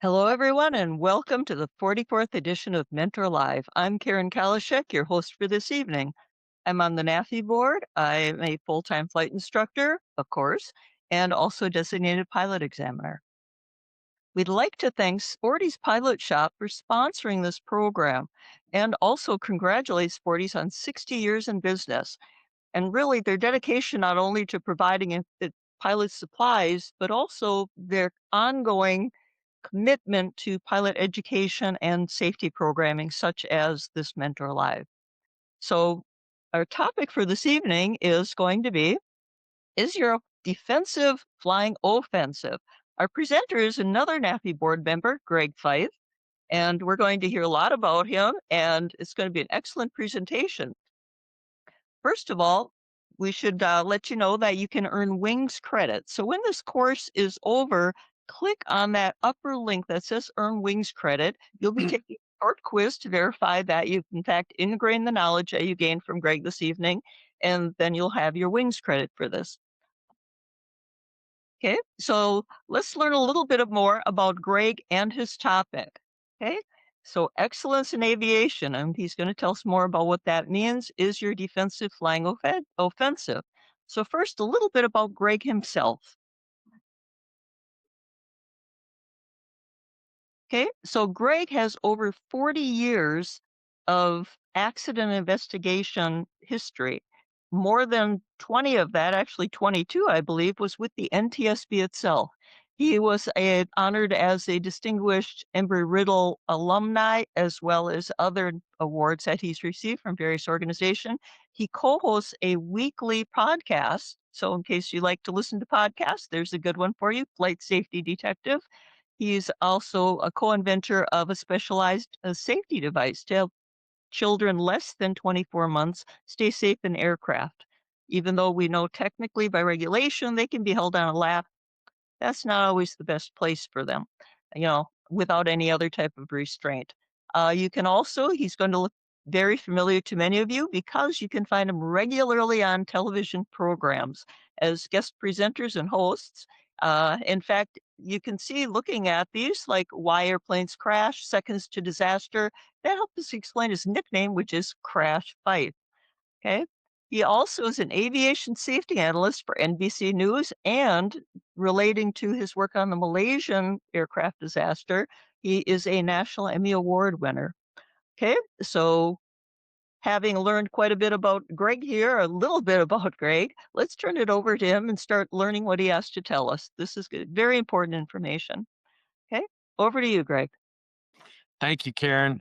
Hello, everyone, and welcome to the 44th edition of MentorLIVE. I'm Karen Kalashek, your host for this evening. I'm on the NAFI board. I'm a full-time flight instructor, of course, and also designated pilot examiner. We'd like to thank Sporty's Pilot Shop for sponsoring this program and also congratulate Sporty's on 60 years in business and really their dedication not only to providing pilot supplies, but also their ongoing commitment to pilot education and safety programming, such as this Mentor Live. So, our topic for this evening is going to be: Is your defensive flying offensive? Our presenter is another NAFI board member, Greg Feith, and we're going to hear a lot about him, and it's going to be an excellent presentation. First of all, we should let you know that you can earn wings credit. So when this course is over, click on that upper link that says Earn Wings Credit. You'll be taking a short quiz to verify that you've, in fact, ingrained the knowledge that you gained from Greg this evening, and then you'll have your wings credit for this. Okay, so let's learn a little bit more about Greg and his topic. Okay, so excellence in aviation, and he's going to tell us more about what that means. Is your defensive flying offensive? So, first, a little bit about Greg himself. Okay, so Greg has over 40 years of accident investigation history. More than 20 of that, actually 22, I believe, was with the NTSB itself. He was honored as a distinguished Embry-Riddle alumni, as well as other awards that he's received from various organizations. He co-hosts a weekly podcast. So, in case you like to listen to podcasts, there's a good one for you, Flight Safety Detective. He's also a co-inventor of a specialized safety device to help children less than 24 months stay safe in aircraft. Even though we know technically by regulation they can be held on a lap, that's not always the best place for them, without any other type of restraint. You can also, he's going to look very familiar to many of you because you can find him regularly on television programs as guest presenters and hosts. In fact, you can see looking at these like Why Airplanes Crash, Seconds to Disaster. That helps us explain his nickname, which is Crash Fight. Okay. He also is an aviation safety analyst for NBC News, and relating to his work on the Malaysian aircraft disaster, he is a National Emmy Award winner. Okay, so having learned quite a bit about Greg here, a little bit about Greg, let's turn it over to him and start learning what he has to tell us. This is good, very important information. Okay, over to you, Greg. Thank you, Karen.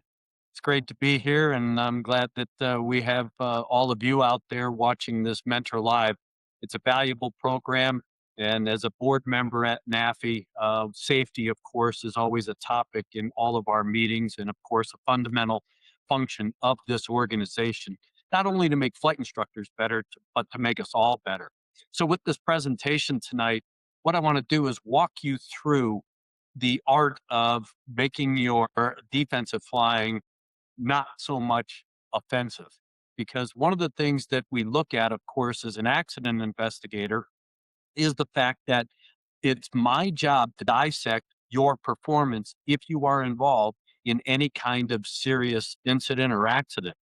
It's great to be here, and I'm glad that we have all of you out there watching this Mentor Live. It's a valuable program, and as a board member at NAFI, safety, of course, is always a topic in all of our meetings, and of course, a fundamental function of this organization, not only to make flight instructors better, but to make us all better. So, with this presentation tonight, what I want to do is walk you through the art of making your defensive flying not so much offensive. Because one of the things that we look at, of course, as an accident investigator is the fact that it's my job to dissect your performance if you are involved in any kind of serious incident or accident.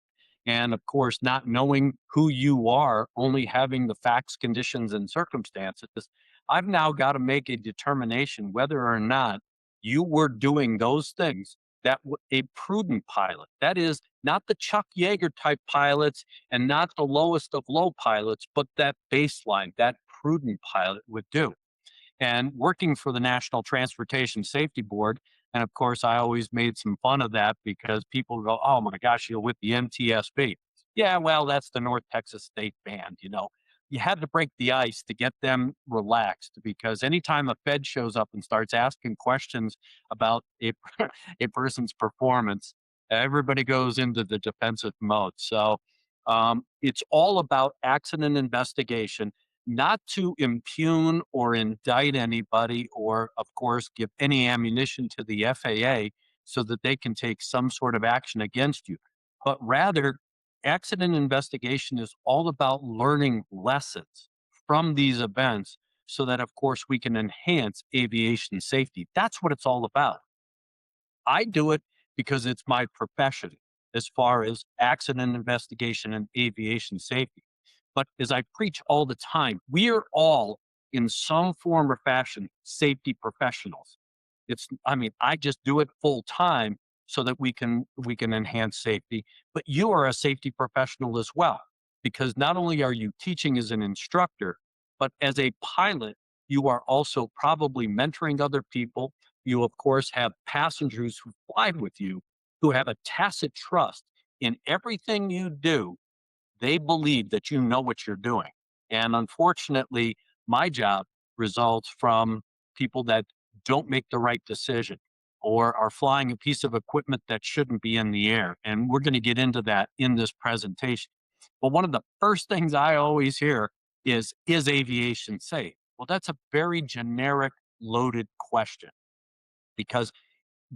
And of course, not knowing who you are, only having the facts, conditions, and circumstances, I've now got to make a determination whether or not you were doing those things that a prudent pilot, that is, not the Chuck Yeager type pilots and not the lowest of low pilots, but that baseline, that prudent pilot would do. And working for the National Transportation Safety Board, and of course, I always made some fun of that because people go, "Oh my gosh, you're with the NTSB." Yeah, well, that's the North Texas State Band. You had to break the ice to get them relaxed because anytime a Fed shows up and starts asking questions about a person's performance, everybody goes into the defensive mode. So it's all about accident investigation, not to impugn or indict anybody or, of course, give any ammunition to the FAA so that they can take some sort of action against you, but rather, accident investigation is all about learning lessons from these events so that, of course, we can enhance aviation safety. That's what it's all about. I do it because it's my profession as far as accident investigation and aviation safety. But as I preach all the time, we are all in some form or fashion safety professionals. I mean, I just do it full time so that we can enhance safety, but you are a safety professional as well, because not only are you teaching as an instructor, but as a pilot, you are also probably mentoring other people. You, of course, have passengers who fly with you who have a tacit trust in everything you do. They believe that you know what you're doing. And unfortunately, my job results from people that don't make the right decision or are flying a piece of equipment that shouldn't be in the air. And we're going to get into that in this presentation. But one of the first things I always hear is aviation safe? Well, that's a very generic, loaded question because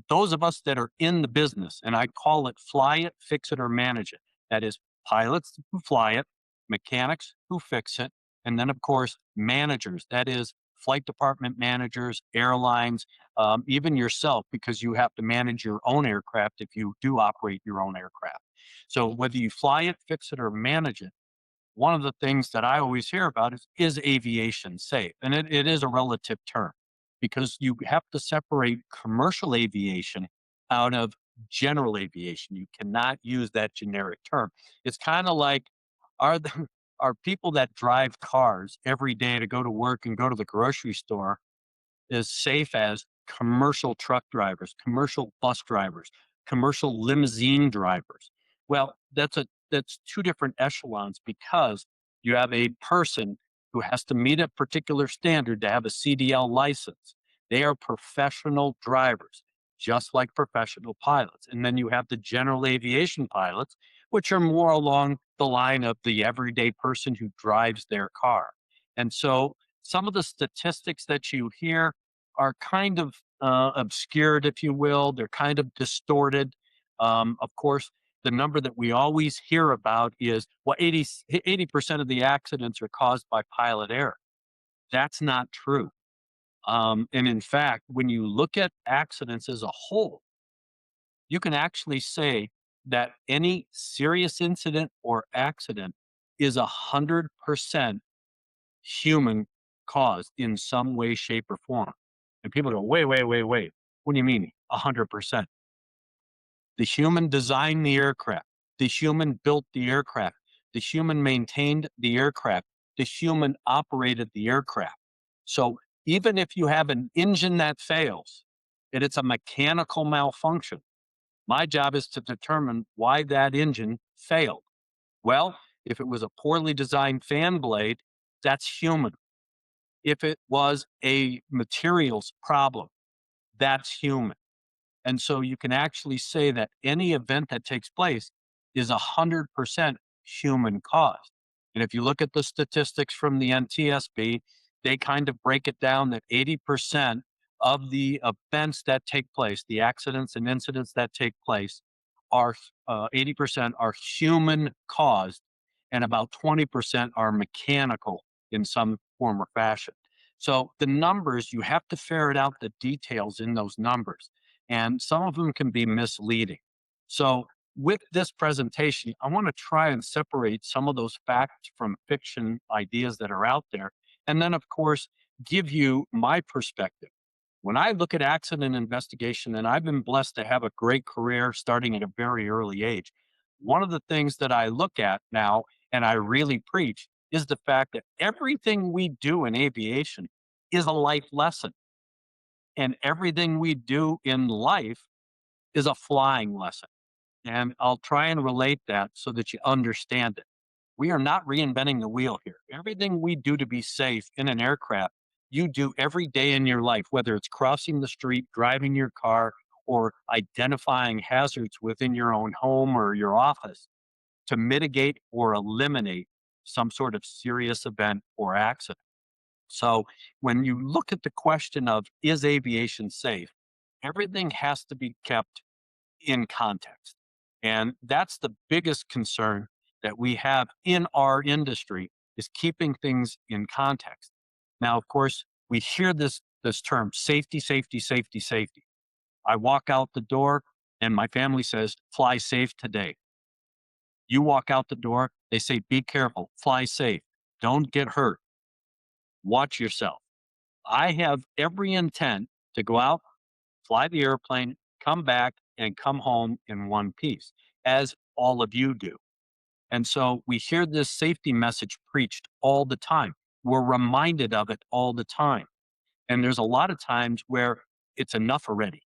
those of us that are in the business, and I call it fly it, fix it, or manage it. That is pilots who fly it, mechanics who fix it, and then, of course, managers. That is flight department managers, airlines, even yourself, because you have to manage your own aircraft if you do operate your own aircraft. So whether you fly it, fix it, or manage it, one of the things that I always hear about is aviation safe? And it is a relative term because you have to separate commercial aviation out of general aviation. You cannot use that generic term. It's kind of like are the are people that drive cars every day to go to work and go to the grocery store as safe as commercial truck drivers, commercial bus drivers, commercial limousine drivers. Well, that's two different echelons because you have a person who has to meet a particular standard to have a CDL license. They are professional drivers, just like professional pilots. And then you have the general aviation pilots, which are more along the line of the everyday person who drives their car. And so some of the statistics that you hear are kind of obscured, if you will. They're kind of distorted. Of course, the number that we always hear about is well, 80% of the accidents are caused by pilot error. That's not true. And in fact, when you look at accidents as a whole, you can actually say that any serious incident or accident is 100% human caused in some way, shape, or form. And people go, wait, wait, wait, wait. What do you mean 100%? The human designed the aircraft. The human built the aircraft. The human maintained the aircraft. The human operated the aircraft. So even if you have an engine that fails and it's a mechanical malfunction, my job is to determine why that engine failed. Well, if it was a poorly designed fan blade, that's human. If it was a materials problem, that's human. And so you can actually say that any event that takes place is 100% human caused. And if you look at the statistics from the NTSB, they kind of break it down that 80% of the events that take place, the accidents and incidents that take place, are 80% are human caused, and about 20% are mechanical in some form or fashion. So the numbers, you have to ferret out the details in those numbers, and some of them can be misleading. So with this presentation, I want to try and separate some of those facts from fiction ideas that are out there. And then, of course, give you my perspective. When I look at accident investigation, and I've been blessed to have a great career starting at a very early age, one of the things that I look at now and I really preach is the fact that everything we do in aviation is a life lesson. And everything we do in life is a flying lesson. And I'll try and relate that so that you understand it. We are not reinventing the wheel here. Everything we do to be safe in an aircraft, you do every day in your life, whether it's crossing the street, driving your car, or identifying hazards within your own home or your office to mitigate or eliminate some sort of serious event or accident. So when you look at the question of is aviation safe, everything has to be kept in context. And that's the biggest concern that we have in our industry is keeping things in context. Now, of course, we hear this term safety, safety, safety, safety. I walk out the door and my family says, fly safe today. You walk out the door, they say, be careful, fly safe, don't get hurt, watch yourself. I have every intent to go out, fly the airplane, come back, and come home in one piece, as all of you do. And so we hear this safety message preached all the time. We're reminded of it all the time. And there's a lot of times where it's enough already.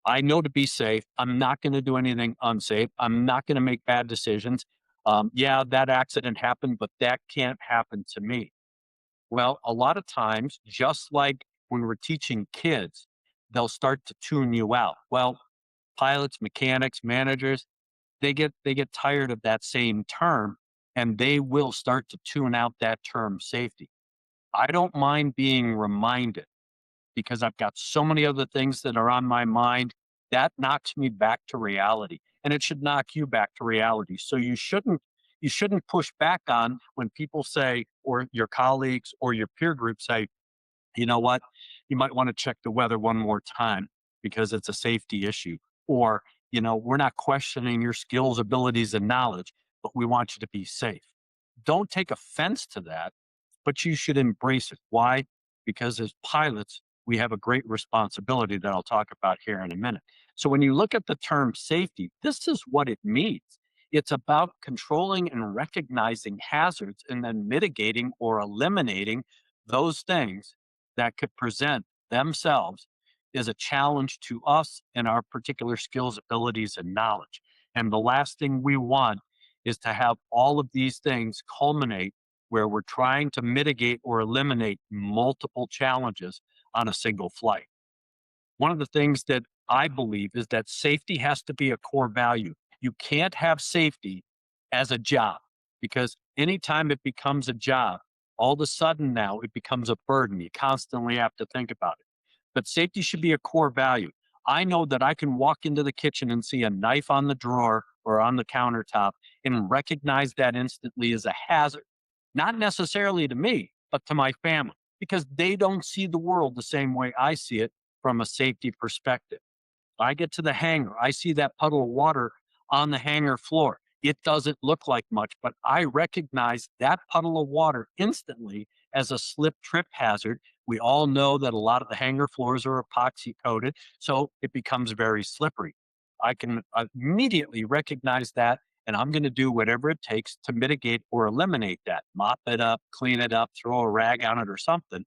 I know to be safe. I'm not going to do anything unsafe. I'm not going to make bad decisions. Yeah, that accident happened, but that can't happen to me. Well, a lot of times, just like when we're teaching kids, they'll start to tune you out. Well, pilots, mechanics, managers, they get tired of that same term and they will start to tune out that term safety. I don't mind being reminded because I've got so many other things that are on my mind that knocks me back to reality, and it should knock you back to reality. So you shouldn't push back on when people say, or your colleagues or your peer group say, you know what? You might want to check the weather one more time because it's a safety issue. Or, we're not questioning your skills, abilities, and knowledge, but we want you to be safe. Don't take offense to that, but you should embrace it. Why? Because as pilots, we have a great responsibility that I'll talk about here in a minute. So when you look at the term safety, this is what it means. It's about controlling and recognizing hazards and then mitigating or eliminating those things that could present themselves as a challenge to us and our particular skills, abilities, and knowledge. And the last thing we want is to have all of these things culminate where we're trying to mitigate or eliminate multiple challenges on a single flight. One of the things that I believe is that safety has to be a core value. You can't have safety as a job because anytime it becomes a job, all of a sudden now it becomes a burden. You constantly have to think about it. But safety should be a core value. I know that I can walk into the kitchen and see a knife on the drawer or on the countertop and recognize that instantly as a hazard, not necessarily to me, but to my family because they don't see the world the same way I see it from a safety perspective. I get to the hangar, I see that puddle of water on the hangar floor. It doesn't look like much, but I recognize that puddle of water instantly as a slip trip hazard. We all know that a lot of the hangar floors are epoxy coated, so it becomes very slippery. I can immediately recognize that, and I'm going to do whatever it takes to mitigate or eliminate that. Mop it up, clean it up, throw a rag on it or something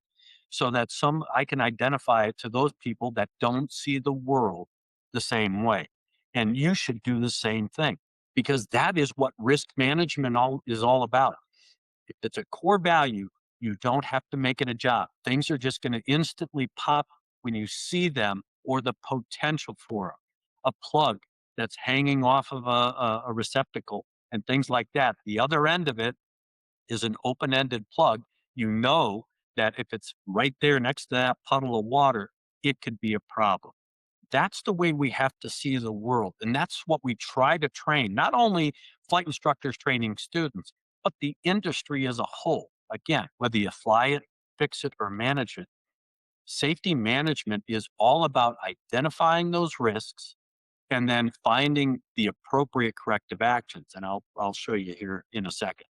so that some I can identify it to those people that don't see the world the same way. And you should do the same thing because that is what risk management is all about. If it's a core value, you don't have to make it a job. Things are just going to instantly pop when you see them or the potential for them. A plug that's hanging off of a receptacle and things like that. The other end of it is an open ended plug. You know that if it's right there next to that puddle of water, it could be a problem. That's the way we have to see the world. And that's what we try to train, not only flight instructors training students, but the industry as a whole. Again, whether you fly it, fix it, or manage it, safety management is all about identifying those risks and then finding the appropriate corrective actions. And I'll show you here in a second.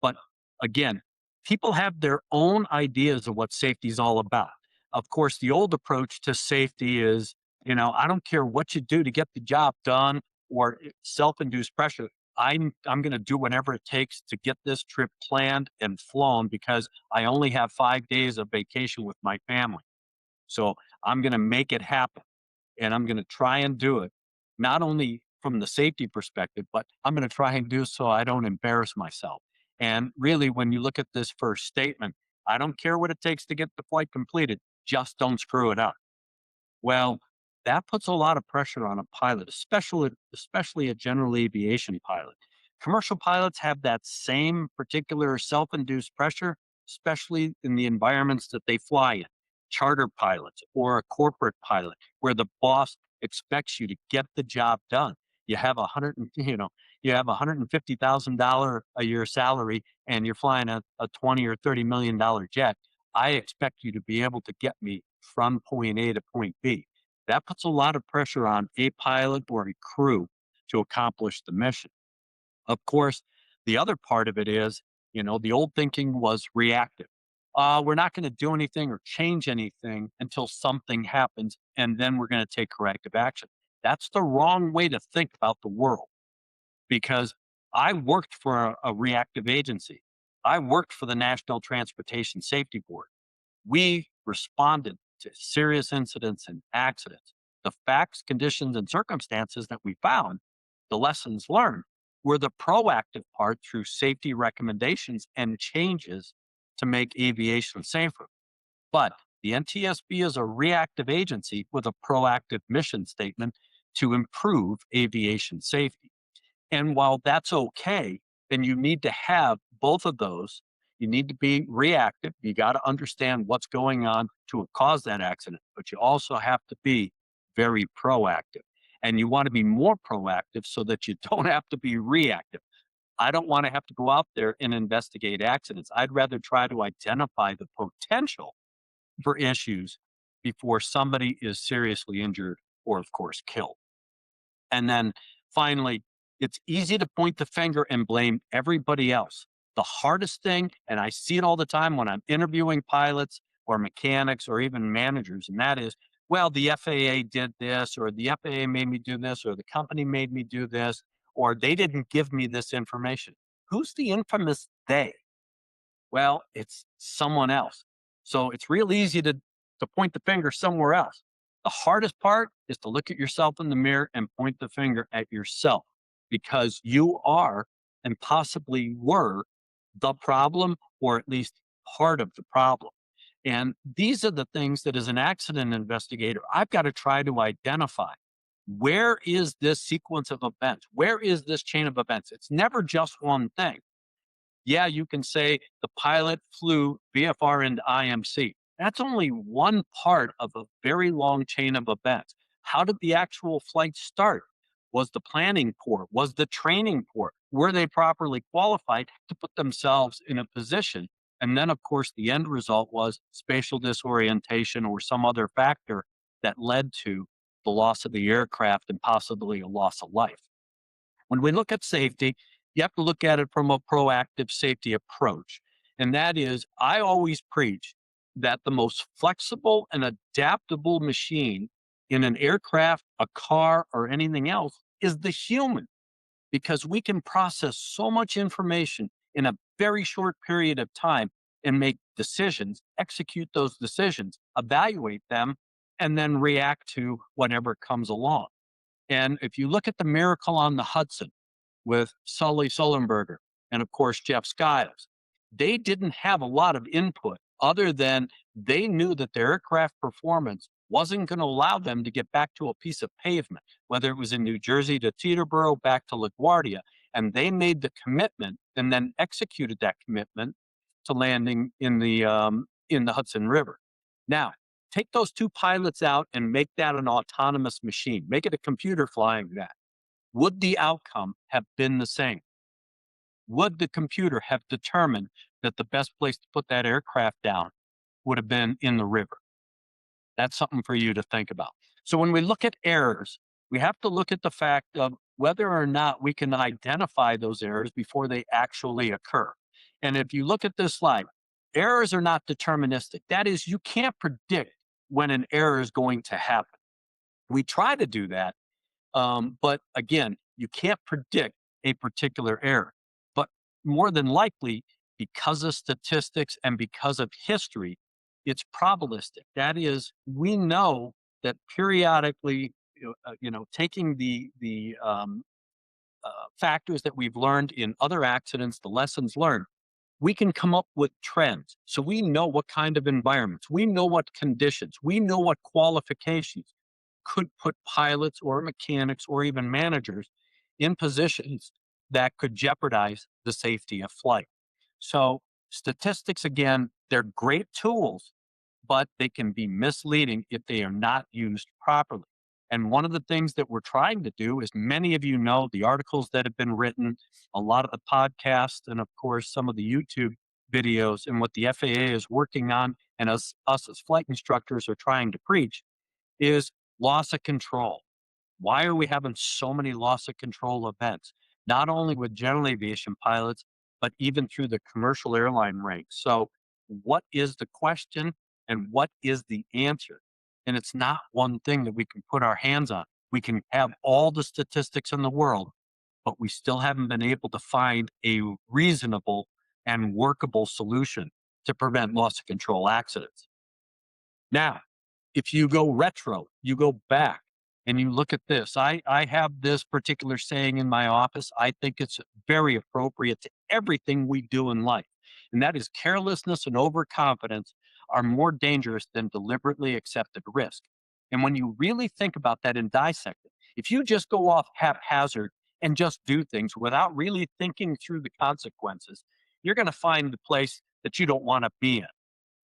But again, people have their own ideas of what safety is all about. Of course, the old approach to safety is, I don't care what you do to get the job done or self-induced pressure. I'm going to do whatever it takes to get this trip planned and flown because I only have 5 days of vacation with my family. So I'm going to make it happen and I'm going to try and do it, not only from the safety perspective, but I'm going to try and do so I don't embarrass myself. And really, when you look at this first statement, I don't care what it takes to get the flight completed, just don't screw it up. Well, that puts a lot of pressure on a pilot, especially a general aviation pilot. Commercial pilots have that same particular self-induced pressure, especially in the environments that they fly in. Charter pilots or a corporate pilot, where the boss expects you to get the job done. You have $150,000 a year salary, and you're flying a 20 or $30 million jet. I expect you to be able to get me from point A to point B. That puts a lot of pressure on a pilot or a crew to accomplish the mission. Of course, the other part of it is, the old thinking was reactive. We're not going to do anything or change anything until something happens, and then we're going to take corrective action. That's the wrong way to think about the world, because I worked for a reactive agency. I worked for the National Transportation Safety Board. We responded to serious incidents and accidents. The facts, conditions, and circumstances that we found, the lessons learned, were the proactive part through safety recommendations and changes to make aviation safer. But the NTSB is a reactive agency with a proactive mission statement to improve aviation safety. And while that's okay, then you need to have both of those. You need to be reactive. You got to understand what's going on to cause that accident, but you also have to be very proactive. And you want to be more proactive so that you don't have to be reactive. I don't want to have to go out there and investigate accidents. I'd rather try to identify the potential for issues before somebody is seriously injured or, of course, killed. And then finally, it's easy to point the finger and blame everybody else. The hardest thing, and I see it all the time when I'm interviewing pilots or mechanics or even managers, and that is, well, the FAA did this, or the FAA made me do this, or the company made me do this, or they didn't give me this information. Who's the infamous they? Well, it's someone else. So it's real easy to point the finger somewhere else. The hardest part is to look at yourself in the mirror and point the finger at yourself, because you are and possibly were the problem, or at least part of the problem. And these are the things that, as an accident investigator, I've got to try to identify. Where is this sequence of events? Where is this chain of events? It's never just one thing. Yeah, you can say the pilot flew VFR into IMC. That's only one part of a very long chain of events. How did the actual flight start? Was the planning poor? Was the training poor? Were they properly qualified to put themselves in a position? And then, of course, the end result was spatial disorientation or some other factor that led to the loss of the aircraft and possibly a loss of life. When we look at safety, you have to look at it from a proactive safety approach. And that is, I always preach that the most flexible and adaptable machine in an aircraft, a car, or anything else is the human, because we can process so much information in a very short period of time and make decisions, execute those decisions, evaluate them, and then react to whatever comes along. And if you look at the Miracle on the Hudson with Sully Sullenberger and, of course, Jeff Skiles, they didn't have a lot of input other than they knew that their aircraft performance wasn't going to allow them to get back to a piece of pavement, whether it was in New Jersey to Teterboro, back to LaGuardia. And they made the commitment and then executed that commitment to landing in the Hudson River. Now, take those two pilots out and make that an autonomous machine. Make it a computer flying that. Would the outcome have been the same? Would the computer have determined that the best place to put that aircraft down would have been in the river? That's something for you to think about. So when we look at errors, we have to look at the fact of whether or not we can identify those errors before they actually occur. And if you look at this slide, errors are not deterministic. That is, you can't predict when an error is going to happen. We try to do that, but again, you can't predict a particular error. But more than likely, because of statistics and because of history, it's probabilistic. That is, we know that periodically, taking the factors that we've learned in other accidents, the lessons learned, we can come up with trends. So we know what kind of environments, we know what conditions, we know what qualifications could put pilots or mechanics or even managers in positions that could jeopardize the safety of flight. So statistics, again, they're great tools, but they can be misleading if they are not used properly. And one of the things that we're trying to do is, many of you know the articles that have been written, a lot of the podcasts, and of course, some of the YouTube videos, and what the FAA is working on, and us as flight instructors are trying to preach, is Loss of control. Why are we having so many loss of control events? Not only with general aviation pilots, but even through the commercial airline ranks. So, what is the question and what is the answer? And it's not one thing that we can put our hands on. We can have all the statistics in the world, but we still haven't been able to find a reasonable and workable solution to prevent loss of control accidents. Now, if you go retro, you go back and you look at this. I have this particular saying in my office. I think it's very appropriate to everything we do in life. And that is carelessness and overconfidence are more dangerous than deliberately accepted risk. And when you really think about that and dissect it, if you just go off haphazard and just do things without really thinking through the consequences, you're going to find the place that you don't want to be in.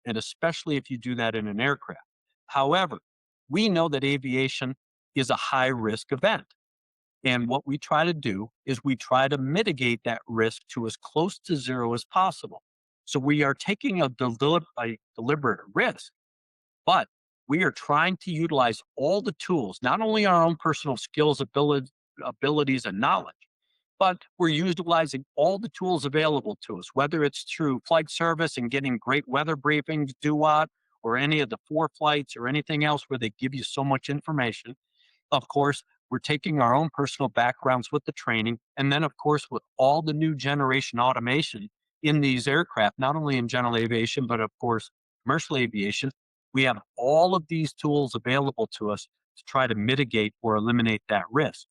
And especially if you do that in an aircraft. However, we know that aviation is a high risk event. And what we try to do is we try to mitigate that risk to as close to zero as possible. So we are taking a deliberate risk, but we are trying to utilize all the tools, not only our own personal skills, abilities, and knowledge, but we're utilizing all the tools available to us, whether it's through flight service and getting great weather briefings, DUAT, or any of the four flights or anything else where they give you so much information. Of course, we're taking our own personal backgrounds with the training. And then, of course, with all the new generation automation in these aircraft, not only in general aviation, but of course, commercial aviation, we have all of these tools available to us to try to mitigate or eliminate that risk.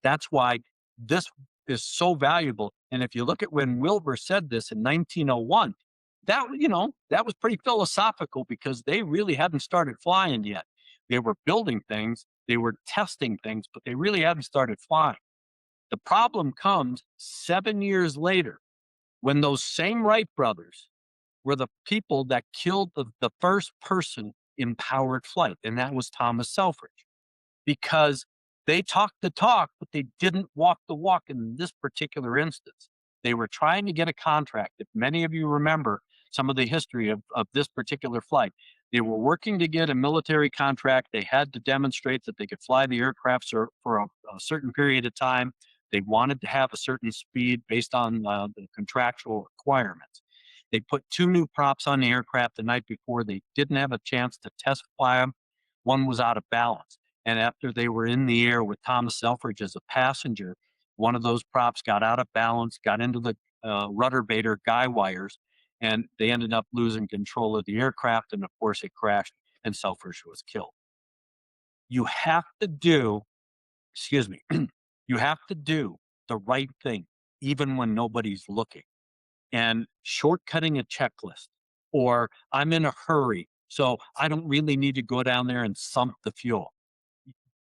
That's why this is so valuable. And if you look at when Wilbur said this in 1901, that was pretty philosophical because they really hadn't started flying yet. They were building things, they were testing things, but they really hadn't started flying. The problem comes 7 years later when those same Wright brothers were the people that killed the first person in powered flight, and that was Thomas Selfridge, because they talked the talk, but they didn't walk the walk in this particular instance. They were trying to get a contract. If many of you remember some of the history of this particular flight, they were working to get a military contract. They had to demonstrate that they could fly the aircraft for a certain period of time. They wanted to have a certain speed based on the contractual requirements. They put two new props on the aircraft the night before. They didn't have a chance to test fly them. One was out of balance. And after they were in the air with Thomas Selfridge as a passenger, one of those props got out of balance, got into the rudder vator guy wires, and they ended up losing control of the aircraft. And of course, it crashed and Selfridge was killed. You have to do, excuse me, you have to do the right thing, even when nobody's looking. And shortcutting a checklist, or I'm in a hurry, so I don't really need to go down there and sump the fuel.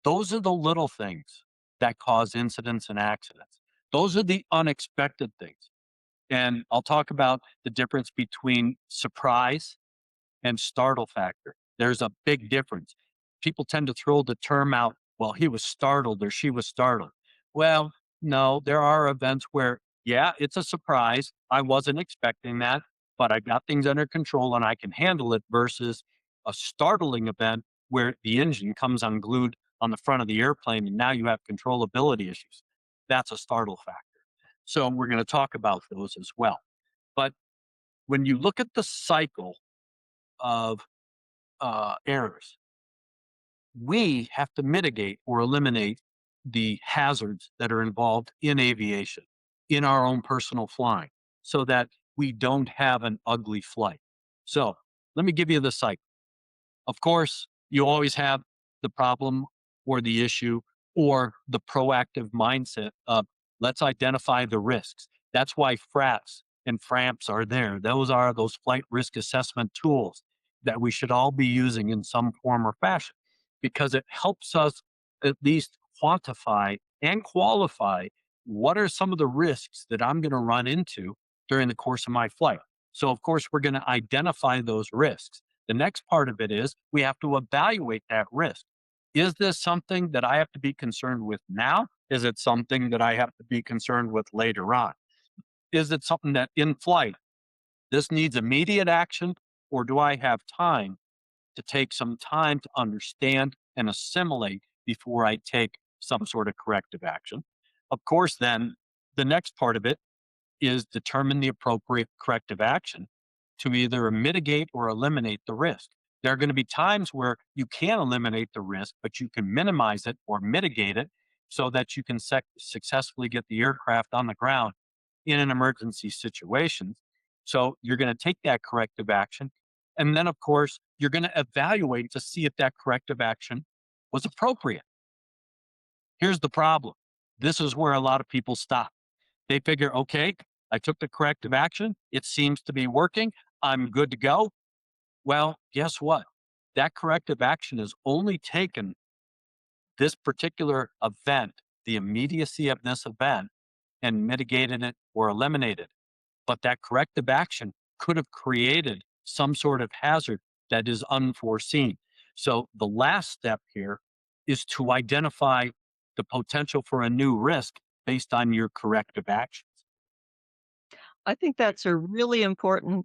Those are the little things that cause incidents and accidents. Those are the unexpected things. And I'll talk about the difference between surprise and startle factor. There's a big difference. People tend to throw the term out, well, he was startled or she was startled. Well, no, there are events where, yeah, it's a surprise. I wasn't expecting that, but I got things under control and I can handle it versus a startling event where the engine comes unglued on the front of the airplane and now you have controllability issues. That's a startle factor. So we're going to talk about those as well. But when you look at the cycle of errors, we have to mitigate or eliminate the hazards that are involved in aviation, in our own personal flying, so that we don't have an ugly flight. So let me give you the cycle. Of course, you always have the problem or the issue or the proactive mindset of let's identify the risks. That's why FRAPs and FRAMPs are there. Those are those flight risk assessment tools that we should all be using in some form or fashion because it helps us at least quantify and qualify what are some of the risks that I'm going to run into during the course of my flight. So, of course, we're going to identify those risks. The next part of it is we have to evaluate that risk. Is this something that I have to be concerned with now? Is it something that I have to be concerned with later on? Is it something that in flight, this needs immediate action, or do I have time to take some time to understand and assimilate before I take some sort of corrective action. Of course, then the next part of it is determine the appropriate corrective action to either mitigate or eliminate the risk. There are going to be times where you can eliminate the risk, but you can minimize it or mitigate it so that you can successfully get the aircraft on the ground in an emergency situation. So you're going to take that corrective action. And then, of course, you're going to evaluate to see if that corrective action was appropriate. Here's the problem. This is where a lot of people stop. They figure, okay, I took the corrective action. It seems to be working. I'm good to go. Well, guess what? That corrective action is only taken this particular event, the immediacy of this event, and mitigated it or eliminated. But that corrective action could have created some sort of hazard that is unforeseen. So the last step here is to identify the potential for a new risk based on your corrective actions. I think that's a really important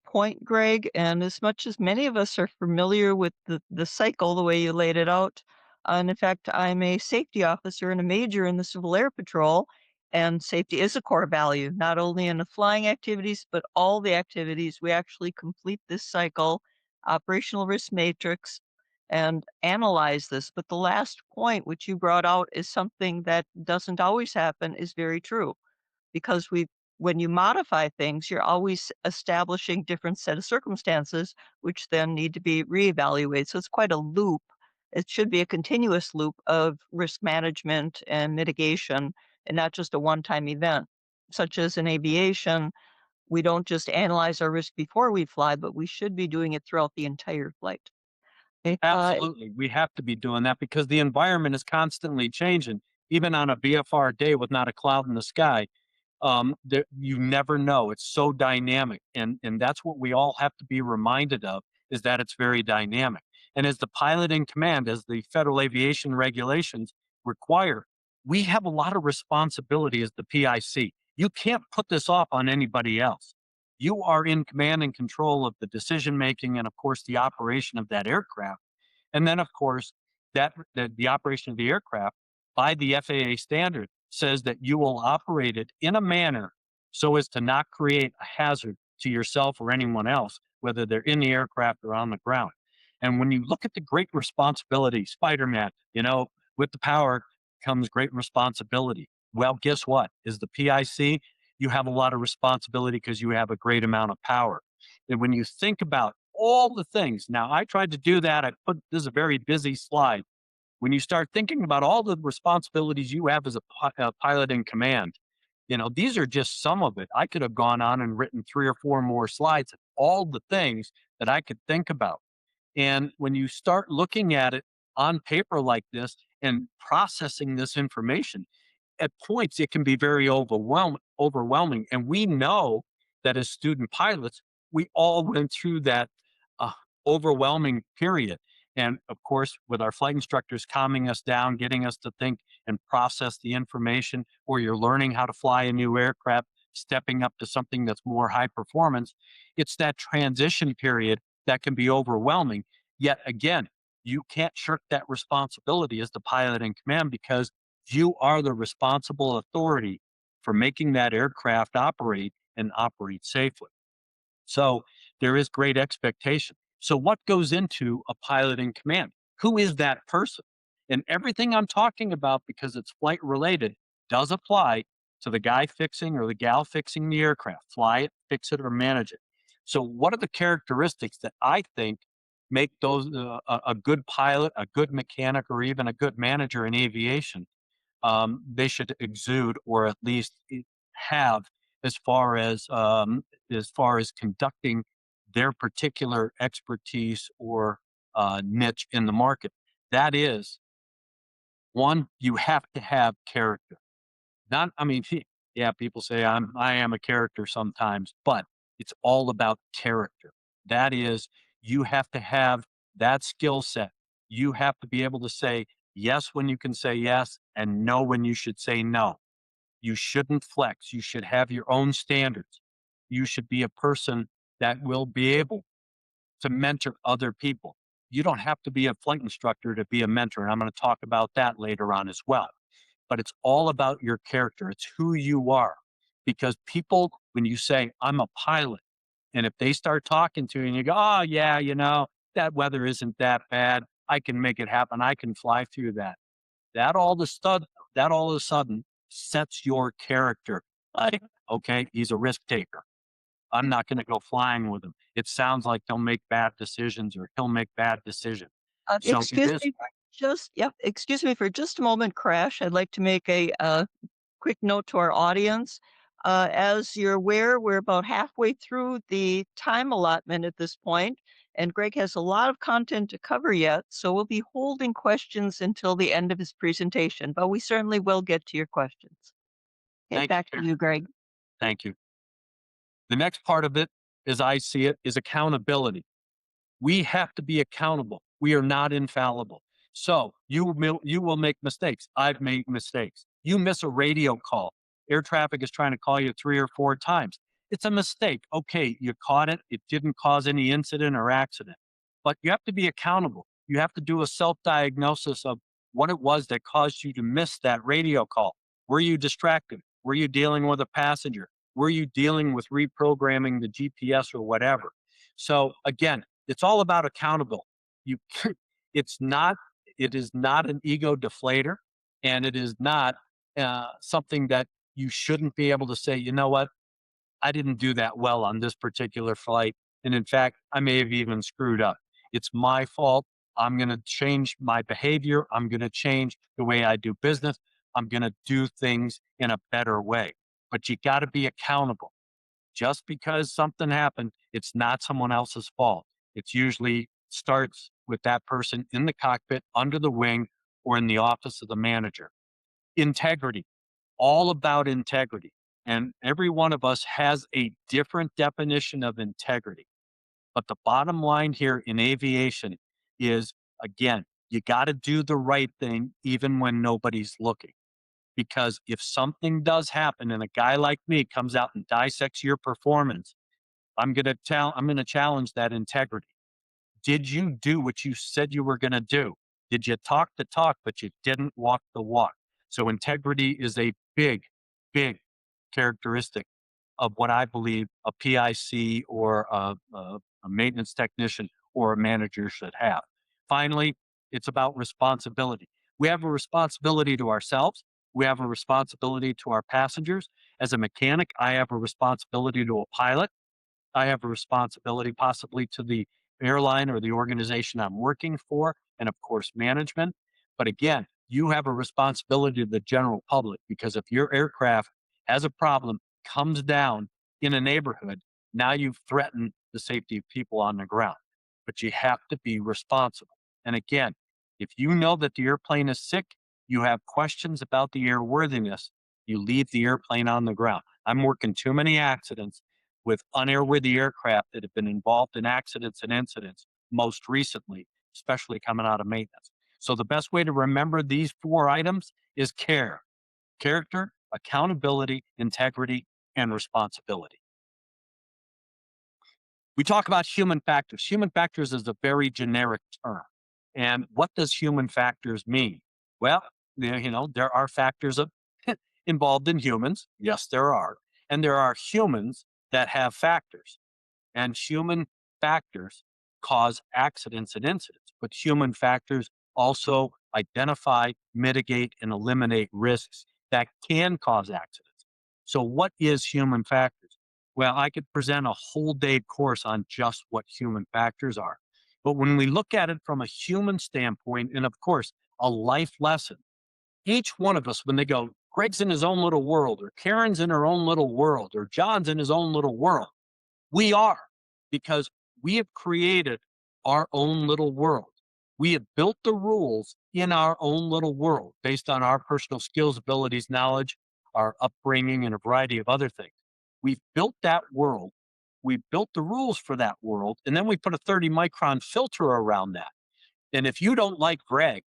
point, Greg. And as much as many of us are familiar with the cycle, the way you laid it out, and in fact, I'm a safety officer and a major in the Civil Air Patrol, and safety is a core value, not only in the flying activities, but all the activities. We actually complete this cycle, operational risk matrix, and analyze this. But the last point, which you brought out, is something that doesn't always happen, is very true because we when you modify things, you're always establishing different set of circumstances, which then need to be reevaluated. So it's quite a loop. It should be a continuous loop of risk management and mitigation and not just a one-time event. Such as in aviation, we don't just analyze our risk before we fly, but we should be doing it throughout the entire flight. Okay, Absolutely. We have to be doing that because the environment is constantly changing. Even on a VFR day with not a cloud in the sky, you never know. It's so dynamic, and that's what we all have to be reminded of is that it's very dynamic. And as the pilot in command, as the federal aviation regulations require, we have a lot of responsibility as the PIC. You can't put this off on anybody else. You are in command and control of the decision making and, of course, the operation of that aircraft. And then, of course, the operation of the aircraft by the FAA standard says that you will operate it in a manner so as to not create a hazard to yourself or anyone else, whether they're in the aircraft or on the ground. And when you look at the great responsibility, Spider Man, with the power comes great responsibility. Well, guess what? As the PIC, you have a lot of responsibility because you have a great amount of power. And when you think about all the things, now I tried to do that. This is a very busy slide. When you start thinking about all the responsibilities you have as a pilot in command, these are just some of it. I could have gone on and written 3 or 4 more slides of all the things that I could think about. And when you start looking at it on paper like this and processing this information, at points it can be very overwhelming. And we know that as student pilots, we all went through that uh, overwhelming period. And of course, with our flight instructors calming us down, getting us to think and process the information, or you're learning how to fly a new aircraft, stepping up to something that's more high performance, it's that transition period that can be overwhelming. Yet again, you can't shirk that responsibility as the pilot in command because you are the responsible authority for making that aircraft operate and operate safely. So there is great expectation. So what goes into a pilot in command? Who is that person? And everything I'm talking about, because it's flight related, does apply to the guy fixing or the gal fixing the aircraft. Fly it, fix it, or manage it. So what are the characteristics that I think make those a good pilot, a good mechanic, or even a good manager in aviation? They should exude or at least have as far as conducting their particular expertise or niche in the market. That is one, you have to have character. Not, I mean, yeah, people say I am a character sometimes, but it's all about character. That is, you have to have that skill set. You have to be able to say yes when you can say yes and no when you should say no. You shouldn't flex. You should have your own standards. You should be a person that will be able to mentor other people. you don't have to be a flight instructor to be a mentor. And I'm going to talk about that later on as well. But it's all about your character. It's who you are. Because people, when you say, I'm a pilot, and if they start talking to you and you go, oh, yeah, that weather isn't that bad. I can make it happen. I can fly through that. That all of a sudden, that all of a sudden sets your character. Like, okay, he's a risk taker. I'm not going to go flying with him. It sounds like they'll make bad decisions or he'll make bad decisions. So it Excuse is me for excuse me for just a moment, Crash. I'd like to make a quick note to our audience. As you're aware, we're about halfway through the time allotment at this point, and Greg has a lot of content to cover yet, so we'll be holding questions until the end of his presentation, but we certainly will get to your questions. Okay, thank you, back to Karen. you, Greg. Thank you. The next part of it, as I see it, is accountability. We have to be accountable. We are not infallible. So you will make mistakes. I've made mistakes. You miss a radio call. Air traffic is trying to call you 3 or 4 times. It's a mistake. Okay, you caught it. It didn't cause any incident or accident. But you have to be accountable. You have to do a self-diagnosis of what it was that caused you to miss that radio call. Were you distracted? Were you dealing with a passenger? Were you dealing with reprogramming the GPS or whatever? So again, it's all about accountable. You, it's not. It is not an ego deflator, and it is not something that you shouldn't be able to say. You know what? I didn't do that well on this particular flight, and in fact, I may have even screwed up. It's my fault. I'm going to change my behavior. I'm going to change the way I do business. I'm going to do things in a better way. But you got to be accountable. Just because something happened, it's not someone else's fault. It's usually starts with that person in the cockpit, under the wing, or in the office of the manager. Integrity, all about integrity. And every one of us has a different definition of integrity. But the bottom line here in aviation is, again, you got to do the right thing even when nobody's looking. Because if something does happen and a guy like me comes out and dissects your performance, I'm going to challenge that integrity. Did you do what you said you were going to do? Did you talk the talk, but you didn't walk the walk? So integrity is a big, big characteristic of what I believe a PIC or a maintenance technician or a manager should have. Finally, it's about responsibility. We have a responsibility to ourselves. We have a responsibility to our passengers. As a mechanic, I have a responsibility to a pilot. I have a responsibility possibly to the airline or the organization I'm working for, and of course, management. But again, you have a responsibility to the general public because if your aircraft has a problem, comes down in a neighborhood, now you've threatened the safety of people on the ground. But you have to be responsible. And again, if you know that the airplane is sick, you have questions about the airworthiness, you leave the airplane on the ground. I'm working too many accidents with unairworthy aircraft that have been involved in accidents and incidents most recently, especially coming out of maintenance. So the best way to remember these 4 items is character, accountability, integrity, and responsibility. We talk about human factors. Human factors is a very generic term. And what does human factors mean? Well, there are factors involved in humans. Yes, there are. And there are humans that have factors. And human factors cause accidents and incidents, but human factors also identify, mitigate, and eliminate risks that can cause accidents. So, what is human factors? Well, I could present a whole day course on just what human factors are. But when we look at it from a human standpoint, and of course, a life lesson, each one of us, when they go, Greg's in his own little world, or Karen's in her own little world, or John's in his own little world, we are, because we have created our own little world. We have built the rules in our own little world based on our personal skills, abilities, knowledge, our upbringing, and a variety of other things. We've built that world. We built the rules for that world, and then we put a 30 micron filter around that. And if you don't like Greg,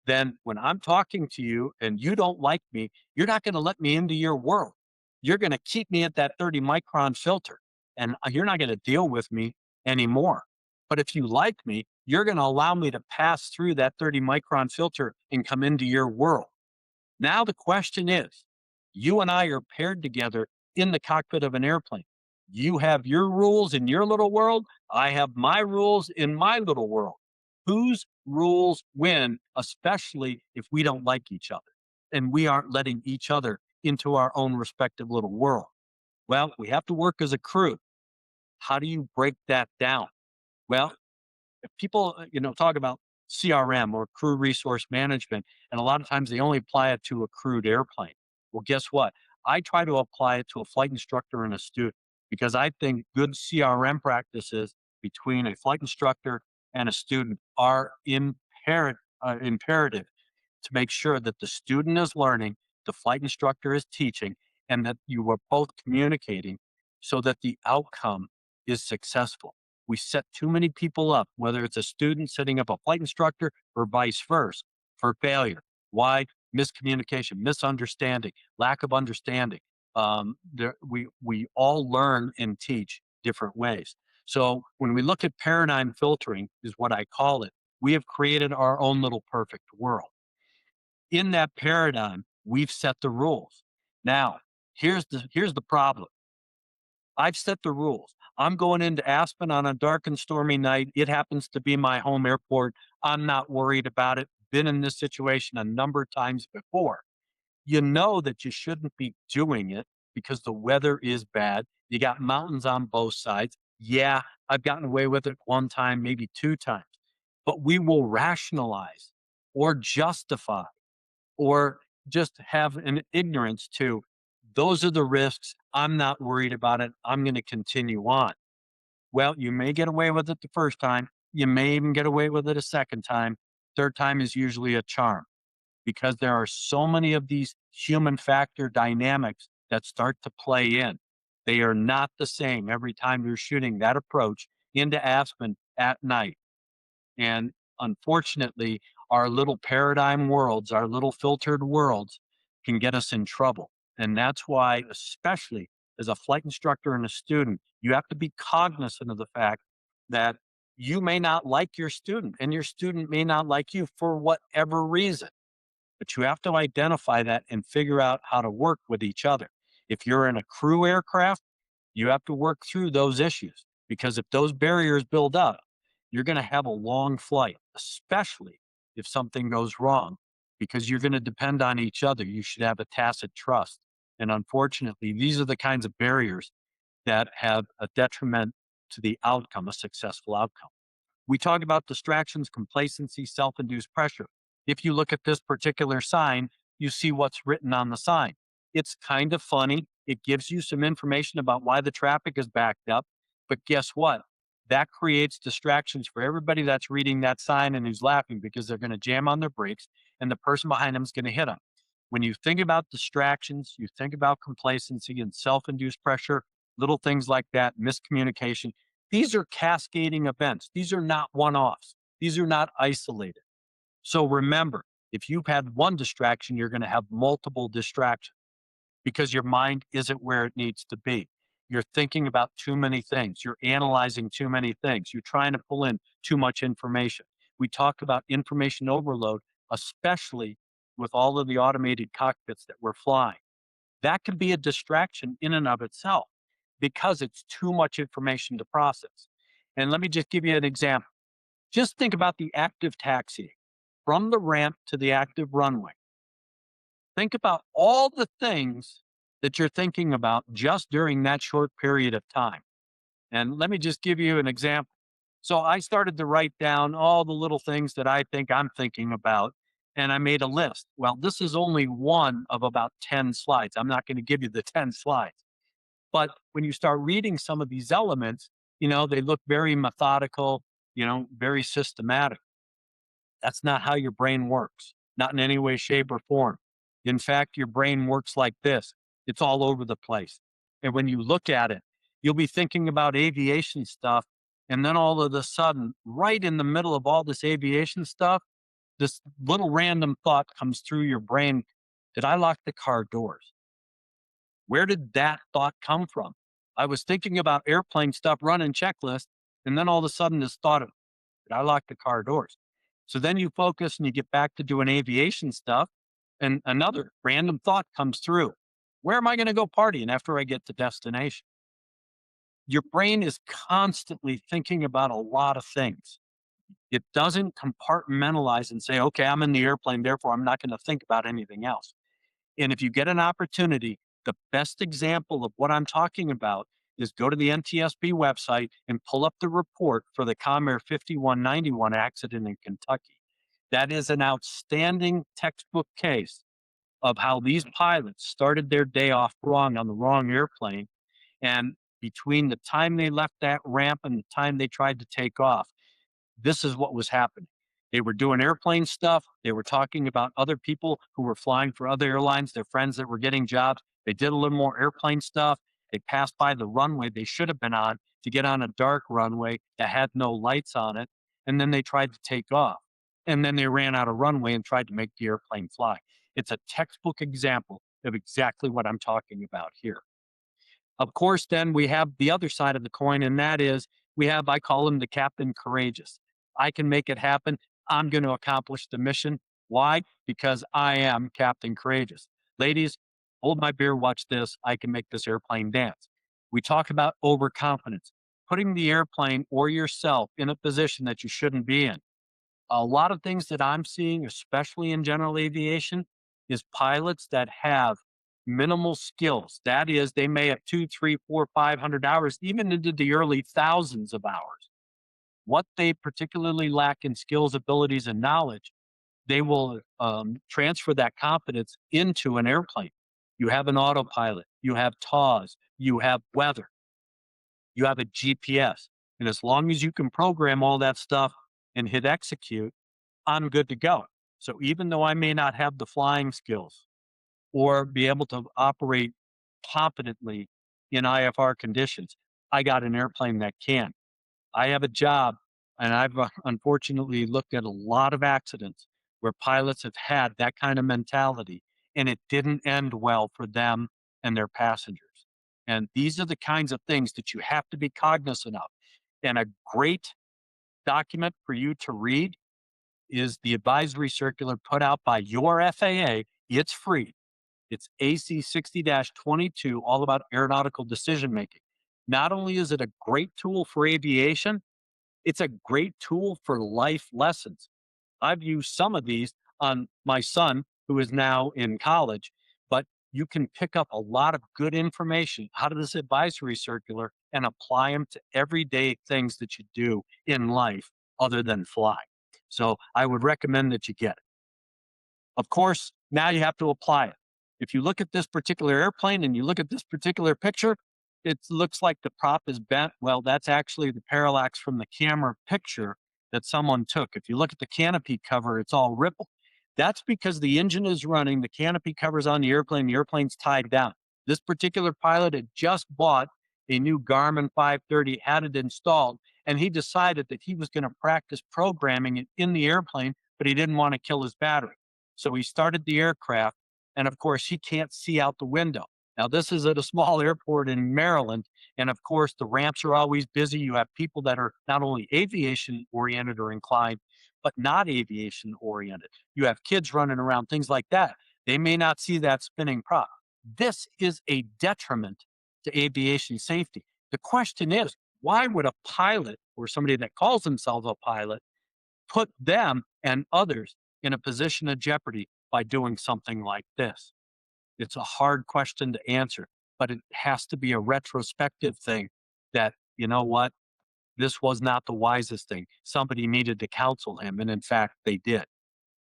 then when I'm talking to you and you don't like me, you're not going to let me into your world. You're going to keep me at that 30 micron filter and you're not going to deal with me anymore. But if you like me, you're going to allow me to pass through that 30 micron filter and come into your world. Now the question is, you and I are paired together in the cockpit of an airplane. You have your rules in your little world. I have my rules in my little world. Whose rules win, especially if we don't like each other and we aren't letting each other into our own respective little world? Well, we have to work as a crew. How do you break that down? Well, if people, talk about CRM or crew resource management, and a lot of times they only apply it to a crewed airplane. Well, guess what? I try to apply it to a flight instructor and a student because I think good CRM practices between a flight instructor and a student are imperative to make sure that the student is learning, the flight instructor is teaching, and that you are both communicating so that the outcome is successful. We set too many people up, whether it's a student setting up a flight instructor or vice versa, for failure. Why? Miscommunication, misunderstanding, lack of understanding. We all learn and teach different ways. So when we look at paradigm filtering, is what I call it, we have created our own little perfect world. In that paradigm, we've set the rules. Now, here's the problem. I've set the rules. I'm going into Aspen on a dark and stormy night. It happens to be my home airport. I'm not worried about it. Been in this situation a number of times before. You know that you shouldn't be doing it because the weather is bad. You got mountains on both sides. Yeah, I've gotten away with it one time, maybe two times, but we will rationalize or justify or just have an ignorance to those are the risks. I'm not worried about it. I'm going to continue on. Well, you may get away with it the first time. You may even get away with it a second time. Third time is usually a charm because there are so many of these human factor dynamics that start to play in. They are not the same every time you're shooting that approach into Aspen at night. And unfortunately, our little paradigm worlds, our little filtered worlds can get us in trouble. And that's why, especially as a flight instructor and a student, you have to be cognizant of the fact that you may not like your student and your student may not like you for whatever reason. But you have to identify that and figure out how to work with each other. If you're in a crew aircraft, you have to work through those issues because if those barriers build up, you're going to have a long flight, especially if something goes wrong, because you're going to depend on each other. You should have a tacit trust. And unfortunately, these are the kinds of barriers that have a detriment to the outcome, a successful outcome. We talk about distractions, complacency, self induced pressure. If you look at this particular sign, you see what's written on the sign. It's kind of funny. It gives you some information about why the traffic is backed up. But guess what? That creates distractions for everybody that's reading that sign and who's laughing because they're going to jam on their brakes and the person behind them is going to hit them. When you think about distractions, you think about complacency and self induced pressure, little things like that, miscommunication. These are cascading events. These are not one offs. These are not isolated. So remember, if you've had one distraction, you're going to have multiple distractions because your mind isn't where it needs to be. You're thinking about too many things. You're analyzing too many things. You're trying to pull in too much information. We talk about information overload, especially with all of the automated cockpits that we're flying. That can be a distraction in and of itself because it's too much information to process. And let me just give you an example. Just think about the active taxiing from the ramp to the active runway. Think about all the things that you're thinking about just during that short period of time. And let me just give you an example. So I started to write down all the little things that I think I'm thinking about, and I made a list. Well, this is only one of about 10 slides. I'm not going to give you the 10 slides. But when you start reading some of these elements, they look very methodical, very systematic. That's not how your brain works, not in any way, shape, or form. In fact, your brain works like this. It's all over the place. And when you look at it, you'll be thinking about aviation stuff. And then all of a sudden, right in the middle of all this aviation stuff, this little random thought comes through your brain. Did I lock the car doors? Where did that thought come from? I was thinking about airplane stuff, running checklist, And then all of a sudden, this thought of, did I lock the car doors? So then you focus and you get back to doing aviation stuff. And another random thought comes through. Where am I going to go partying after I get to destination? Your brain is constantly thinking about a lot of things. It doesn't compartmentalize and say, okay, I'm in the airplane, therefore I'm not going to think about anything else. And if you get an opportunity, the best example of what I'm talking about is go to the NTSB website and pull up the report for the Comair 5191 accident in Kentucky. That is an outstanding textbook case of how these pilots started their day off wrong on the wrong airplane. And between the time they left that ramp and the time they tried to take off, this is what was happening. They were doing airplane stuff. They were talking about other people who were flying for other airlines, their friends that were getting jobs. They did a little more airplane stuff. They passed by the runway they should have been on to get on a dark runway that had no lights on it. And then they tried to take off. And then they ran out of runway and tried to make the airplane fly. It's a textbook example of exactly what I'm talking about here. Of course, then we have the other side of the coin, and that is we have, I call him the Captain Courageous. I can make it happen. I'm going to accomplish the mission. Why? Because I am Captain Courageous. Ladies, hold my beer, watch this. I can make this airplane dance. We talk about overconfidence, putting the airplane or yourself in a position that you shouldn't be in. A lot of things that I'm seeing, especially in general aviation, is pilots that have minimal skills. That is, they may have 2, 3, 4, 500 hours, even into the early thousands of hours. What they particularly lack in skills, abilities, and knowledge, they will transfer that confidence into an airplane. You have an autopilot, you have TAWS, you have weather, you have a GPS. And as long as you can program all that stuff and hit execute, I'm good to go. So even though I may not have the flying skills or be able to operate competently in IFR conditions, I got an airplane that can. I have a job, and I've unfortunately looked at a lot of accidents where pilots have had that kind of mentality, and it didn't end well for them and their passengers. And these are the kinds of things that you have to be cognizant of. And a great document for you to read is the advisory circular put out by your FAA. It's free. It's AC 60 22, all about aeronautical decision making. Not only is it a great tool for aviation, it's a great tool for life lessons. I've used some of these on my son, who is now in college, but you can pick up a lot of good information out of this advisory circular and apply them to everyday things that you do in life other than fly. So I would recommend that you get it. Of course, now you have to apply it. If you look at this particular airplane and you look at this particular picture, it looks like the prop is bent. Well, that's actually the parallax from the camera picture that someone took. If you look at the canopy cover, it's all rippled. That's because the engine is running, the canopy cover's on the airplane's tied down. This particular pilot had just bought a new Garmin 530, had it installed, and he decided that he was going to practice programming it in the airplane, but he didn't want to kill his battery. So he started the aircraft, and of course, he can't see out the window. Now, this is at a small airport in Maryland, and of course, the ramps are always busy. You have people that are not only aviation oriented or inclined, but not aviation oriented. You have kids running around, things like that. They may not see that spinning prop. This is a detriment to aviation safety. The question is, why would a pilot or somebody that calls themselves a pilot put them and others in a position of jeopardy by doing something like this? It's a hard question to answer, but it has to be a retrospective thing that, you know what, this was not the wisest thing. Somebody needed to counsel him. And in fact, they did.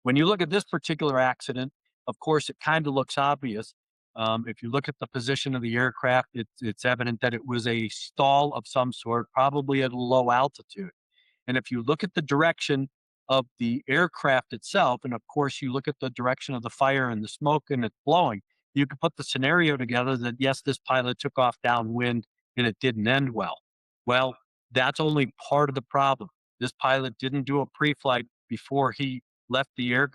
When you look at this particular accident, of course, it kind of looks obvious. If you look at the position of the aircraft, it's evident that it was a stall of some sort, probably at a low altitude. And if you look at the direction of the aircraft itself, and of course, you look at the direction of the fire and the smoke and it's blowing, you can put the scenario together that yes, this pilot took off downwind and it didn't end well. Well, that's only part of the problem. This pilot didn't do a pre-flight before he left the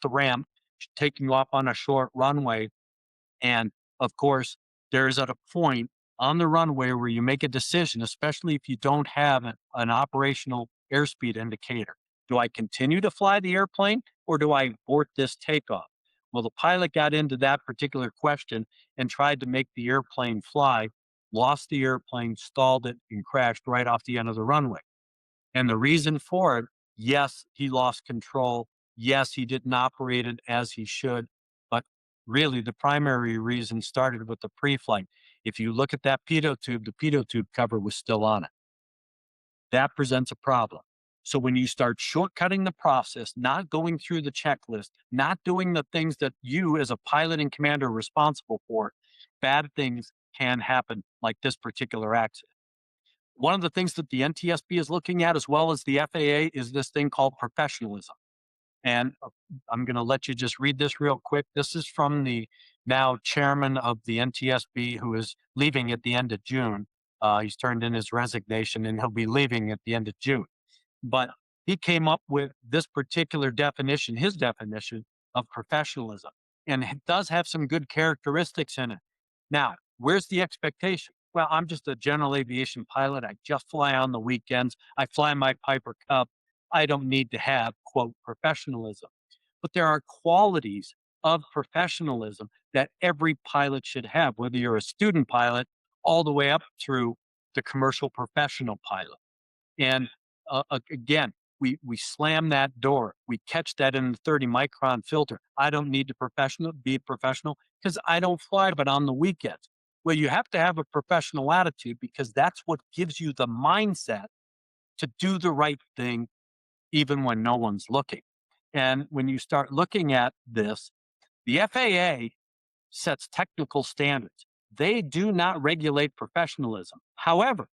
ramp, taking off on a short runway. And of course, there is at a point on the runway where you make a decision, especially if you don't have an operational airspeed indicator. Do I continue to fly the airplane or do I abort this takeoff? Well, the pilot got into that particular question and tried to make the airplane fly, lost the airplane, stalled it, and crashed right off the end of the runway. And the reason for it, yes, he lost control. Yes, he didn't operate it as he should. But really, the primary reason started with the pre flight. If you look at that pitot tube, the pitot tube cover was still on it. That presents a problem. So when you start shortcutting the process, not going through the checklist, not doing the things that you as a pilot and commander are responsible for, bad things can happen like this particular accident. One of the things that the NTSB is looking at, as well as the FAA, is this thing called professionalism. And I'm going to let you just read this real quick. This is from the now chairman of the NTSB, who is leaving at the end of June. He's turned in his resignation and he'll be leaving at the end of June. But he came up with this particular definition, his definition of professionalism. And it does have some good characteristics in it. Now, where's the expectation? Well, I'm just a general aviation pilot. I just fly on the weekends. I fly my Piper Cub. I don't need to have, quote, professionalism. But there are qualities of professionalism that every pilot should have, whether you're a student pilot all the way up through the commercial professional pilot. And again, we slam that door. We catch that in the 30 micron filter. I don't need to be professional because I don't fly, but on the weekends. Well, you have to have a professional attitude because that's what gives you the mindset to do the right thing, even when no one's looking. And when you start looking at this, the FAA sets technical standards. They do not regulate professionalism. However,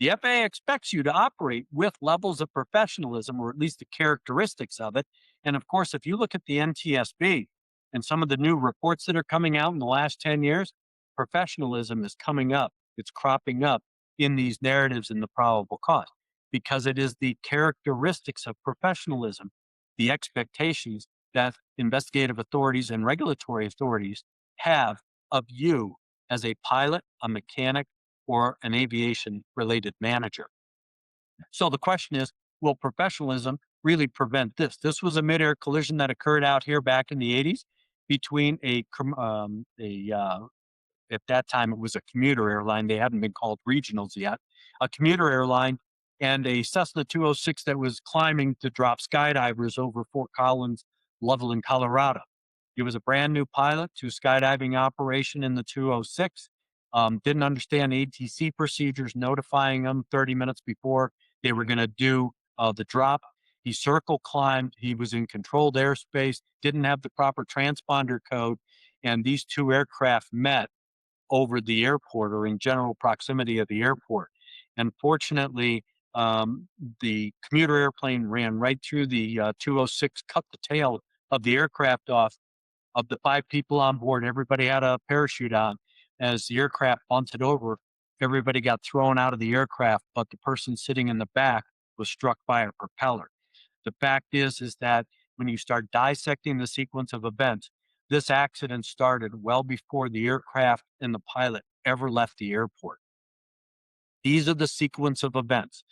the FAA expects you to operate with levels of professionalism, or at least the characteristics of it. And of course, if you look at the NTSB and some of the new reports that are coming out in the last 10 years, professionalism is coming up. It's cropping up in these narratives in the probable cause because it is the characteristics of professionalism, the expectations that investigative authorities and regulatory authorities have of you as a pilot, a mechanic, or an aviation related manager. So the question is, will professionalism really prevent this? This was a mid-air collision that occurred out here back in the 80s between at that time it was a commuter airline. They hadn't been called regionals yet. A commuter airline and a Cessna 206 that was climbing to drop skydivers over Fort Collins, Loveland, Colorado. He was a brand new pilot to skydiving operation in the 206. Didn't understand ATC procedures, notifying them 30 minutes before they were going to do the drop. He circle climbed. He was in controlled airspace, didn't have the proper transponder code, and these two aircraft met over the airport or in general proximity of the airport. And fortunately, the commuter airplane ran right through the 206, cut the tail of the aircraft off. Of the 5 people on board, everybody had a parachute on. As the aircraft bunted over, everybody got thrown out of the aircraft, but the person sitting in the back was struck by a propeller. The fact is that when you start dissecting the sequence of events, this accident started well before the aircraft and the pilot ever left the airport. These are the sequence of events.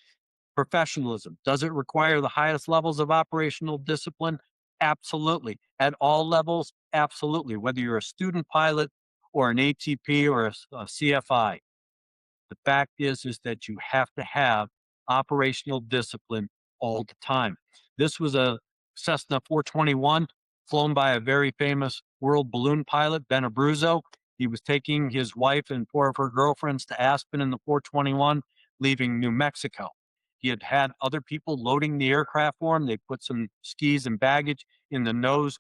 Professionalism. Does it require the highest levels of operational discipline? Absolutely. At all levels? Absolutely. Whether you're a student pilot or an ATP or a CFI. The fact is that you have to have operational discipline all the time. This was a Cessna 421 flown by a very famous world balloon pilot, Ben Abruzzo. He was taking his wife and 4 of her girlfriends to Aspen in the 421, leaving New Mexico. He had had other people loading the aircraft for him. They put some skis and baggage in the nose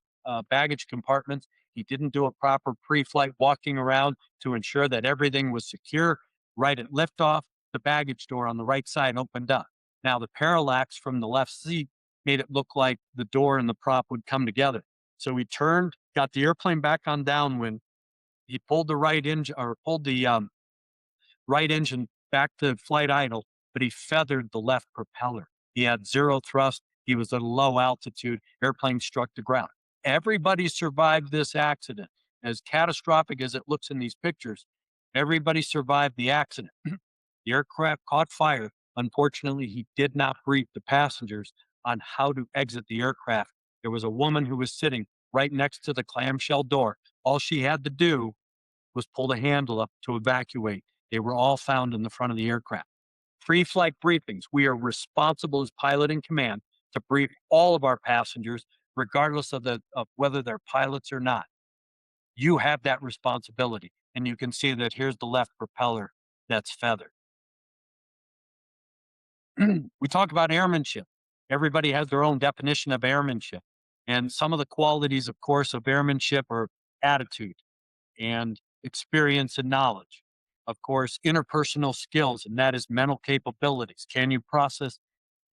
baggage compartments. He didn't do a proper pre-flight walking around to ensure that everything was secure. Right at liftoff, the baggage door on the right side opened up. Now, the parallax from the left seat made it look like the door and the prop would come together. So he turned, got the airplane back on downwind. He pulled the right engine or pulled the right engine back to flight idle, but he feathered the left propeller. He had 0 thrust. He was at a low altitude. Airplane struck the ground. Everybody survived this accident. As catastrophic as it looks in these pictures, Everybody survived the accident. The aircraft caught fire. Unfortunately, he did not brief the passengers on how to exit the aircraft. There was a woman who was sitting right next to the clamshell door. All she had to do was pull the handle up to evacuate. They were all found in the front of the aircraft. Pre-flight briefings. We are responsible as pilot in command to brief all of our passengers, regardless of whether they're pilots or not. You have that responsibility. And you can see that here's the left propeller that's feathered. We talk about airmanship. Everybody has their own definition of airmanship. And some of the qualities, of course, of airmanship are attitude and experience and knowledge. Of course, interpersonal skills, and that is mental capabilities. Can you process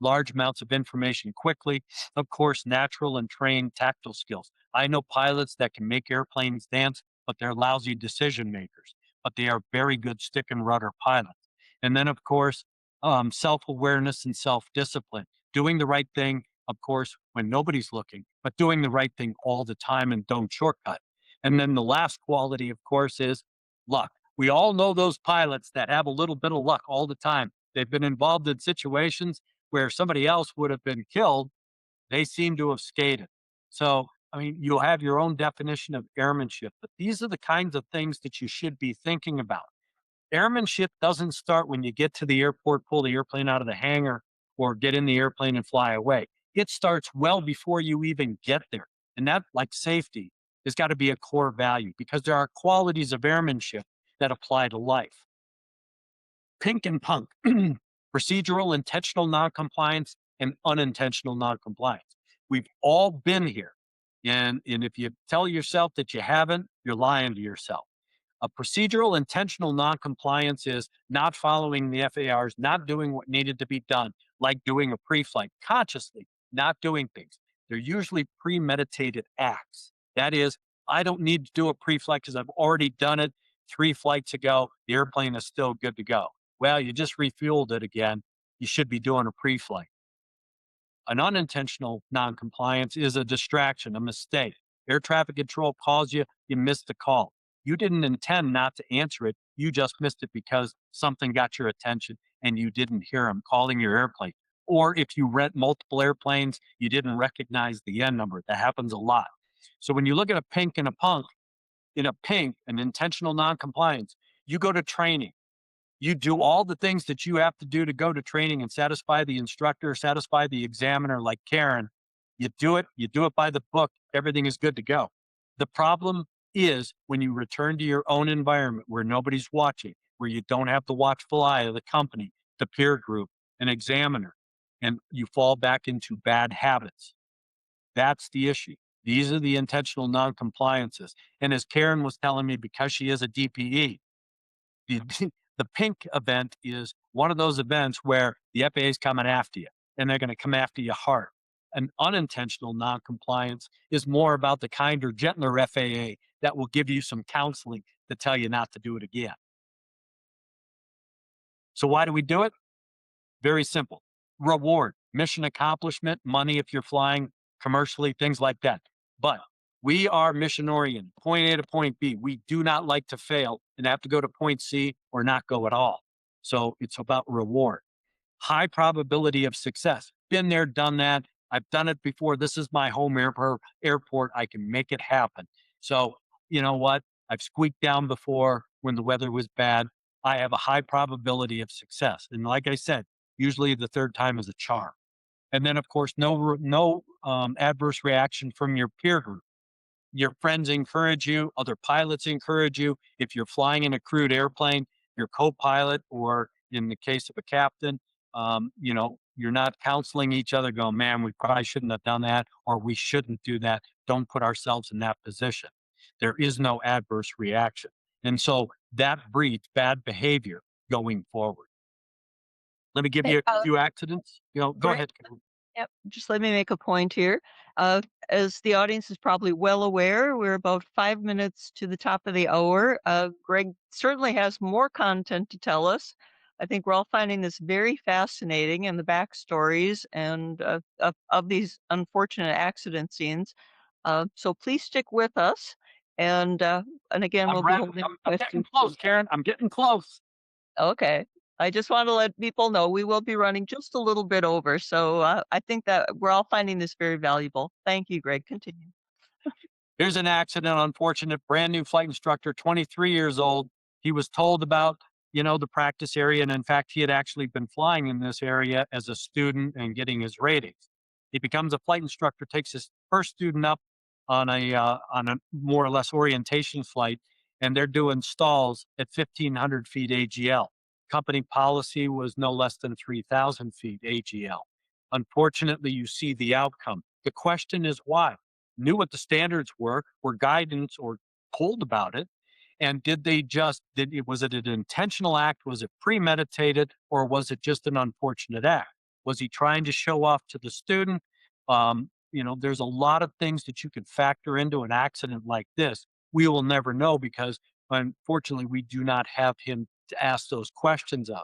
large amounts of information quickly? Of course, natural and trained tactile skills. I know pilots that can make airplanes dance, but they're lousy decision makers, but they are very good stick and rudder pilots. And then, of course, self awareness and self discipline, doing the right thing, of course, when nobody's looking, but doing the right thing all the time and don't shortcut. And then the last quality, of course, is luck. We all know those pilots that have a little bit of luck all the time. They've been involved in situations where somebody else would have been killed. They seem to have skated. So, I mean, you'll have your own definition of airmanship, but these are the kinds of things that you should be thinking about. Airmanship doesn't start when you get to the airport, pull the airplane out of the hangar, or get in the airplane and fly away. It starts well before you even get there. And that, like safety, has got to be a core value because there are qualities of airmanship that apply to life. Pink and punk, procedural, intentional noncompliance, and unintentional noncompliance. We've all been here. And if you tell yourself that you haven't, you're lying to yourself. A procedural intentional noncompliance is not following the FARs, not doing what needed to be done, like doing a pre-flight, consciously not doing things. They're usually premeditated acts. That is, I don't need to do a pre-flight because I've already done it 3 flights ago. The airplane is still good to go. Well, you just refueled it again. You should be doing a pre-flight. An unintentional noncompliance is a distraction, a mistake. Air traffic control calls you, you missed the call. You didn't intend not to answer it. You just missed it because something got your attention and you didn't hear them calling your airplane. Or if you rent multiple airplanes, you didn't recognize the N number. That happens a lot. So when you look at a pink and a punk, in a pink, an intentional noncompliance, you go to training. You do all the things that you have to do to go to training and satisfy the instructor, satisfy the examiner, like Karen. You do it by the book, everything is good to go. The problem is when you return to your own environment where nobody's watching, where you don't have the watchful eye of the company, the peer group, an examiner, and you fall back into bad habits. That's the issue. These are the intentional noncompliances. And as Karen was telling me, because she is a DPE, the, the pink event is one of those events where the FAA is coming after you and they're going to come after you hard. An unintentional noncompliance is more about the kinder, gentler FAA that will give you some counseling to tell you not to do it again. So why do we do it? Very simple. Reward, mission accomplishment, money if you're flying commercially, things like that. But we are mission oriented, point A to point B. We do not like to fail and have to go to point C or not go at all. So it's about reward. High probability of success. Been there, done that. I've done it before. This is my home airport. I can make it happen. So, you know what? I've squeaked down before when the weather was bad. I have a high probability of success. And like I said, usually the third time is a charm. And then, of course, no adverse reaction from your peer group. Your friends encourage you, other pilots encourage you. If you're flying in a crewed airplane, your co-pilot, or in the case of a captain, you're not counseling each other going, man, we probably shouldn't have done that, or we shouldn't do that. Don't put ourselves in that position. There is no adverse reaction. And so that breeds bad behavior going forward. Let me give Hey, you a few accidents. Go Greg, ahead. yep, just let me make a point here. As the audience is probably well aware, we're about 5 minutes to the top of the hour. Greg certainly has more content to tell us. I think we're all finding this very fascinating and the backstories and of these unfortunate accident scenes. So please stick with us. And again, we'll I'm be wrapping. holding I'm getting questions. close, Karen. I'm getting close. Okay. I just want to let people know we will be running just a little bit over. So I think that we're all finding this very valuable. Thank you, Greg. Continue. Here's an accident, unfortunate, brand new flight instructor, 23 years old. He was told about, the practice area. And in fact, he had actually been flying in this area as a student and getting his ratings. He becomes a flight instructor, takes his first student up on a more or less orientation flight, and they're doing stalls at 1,500 feet AGL. Company policy was no less than 3,000 feet AGL. Unfortunately, you see the outcome. The question is why? Knew what the standards were guidance or told about it, and was it an intentional act? Was it premeditated, or was it just an unfortunate act? Was he trying to show off to the student? There's a lot of things that you could factor into an accident like this. We will never know because unfortunately we do not have him to ask those questions of.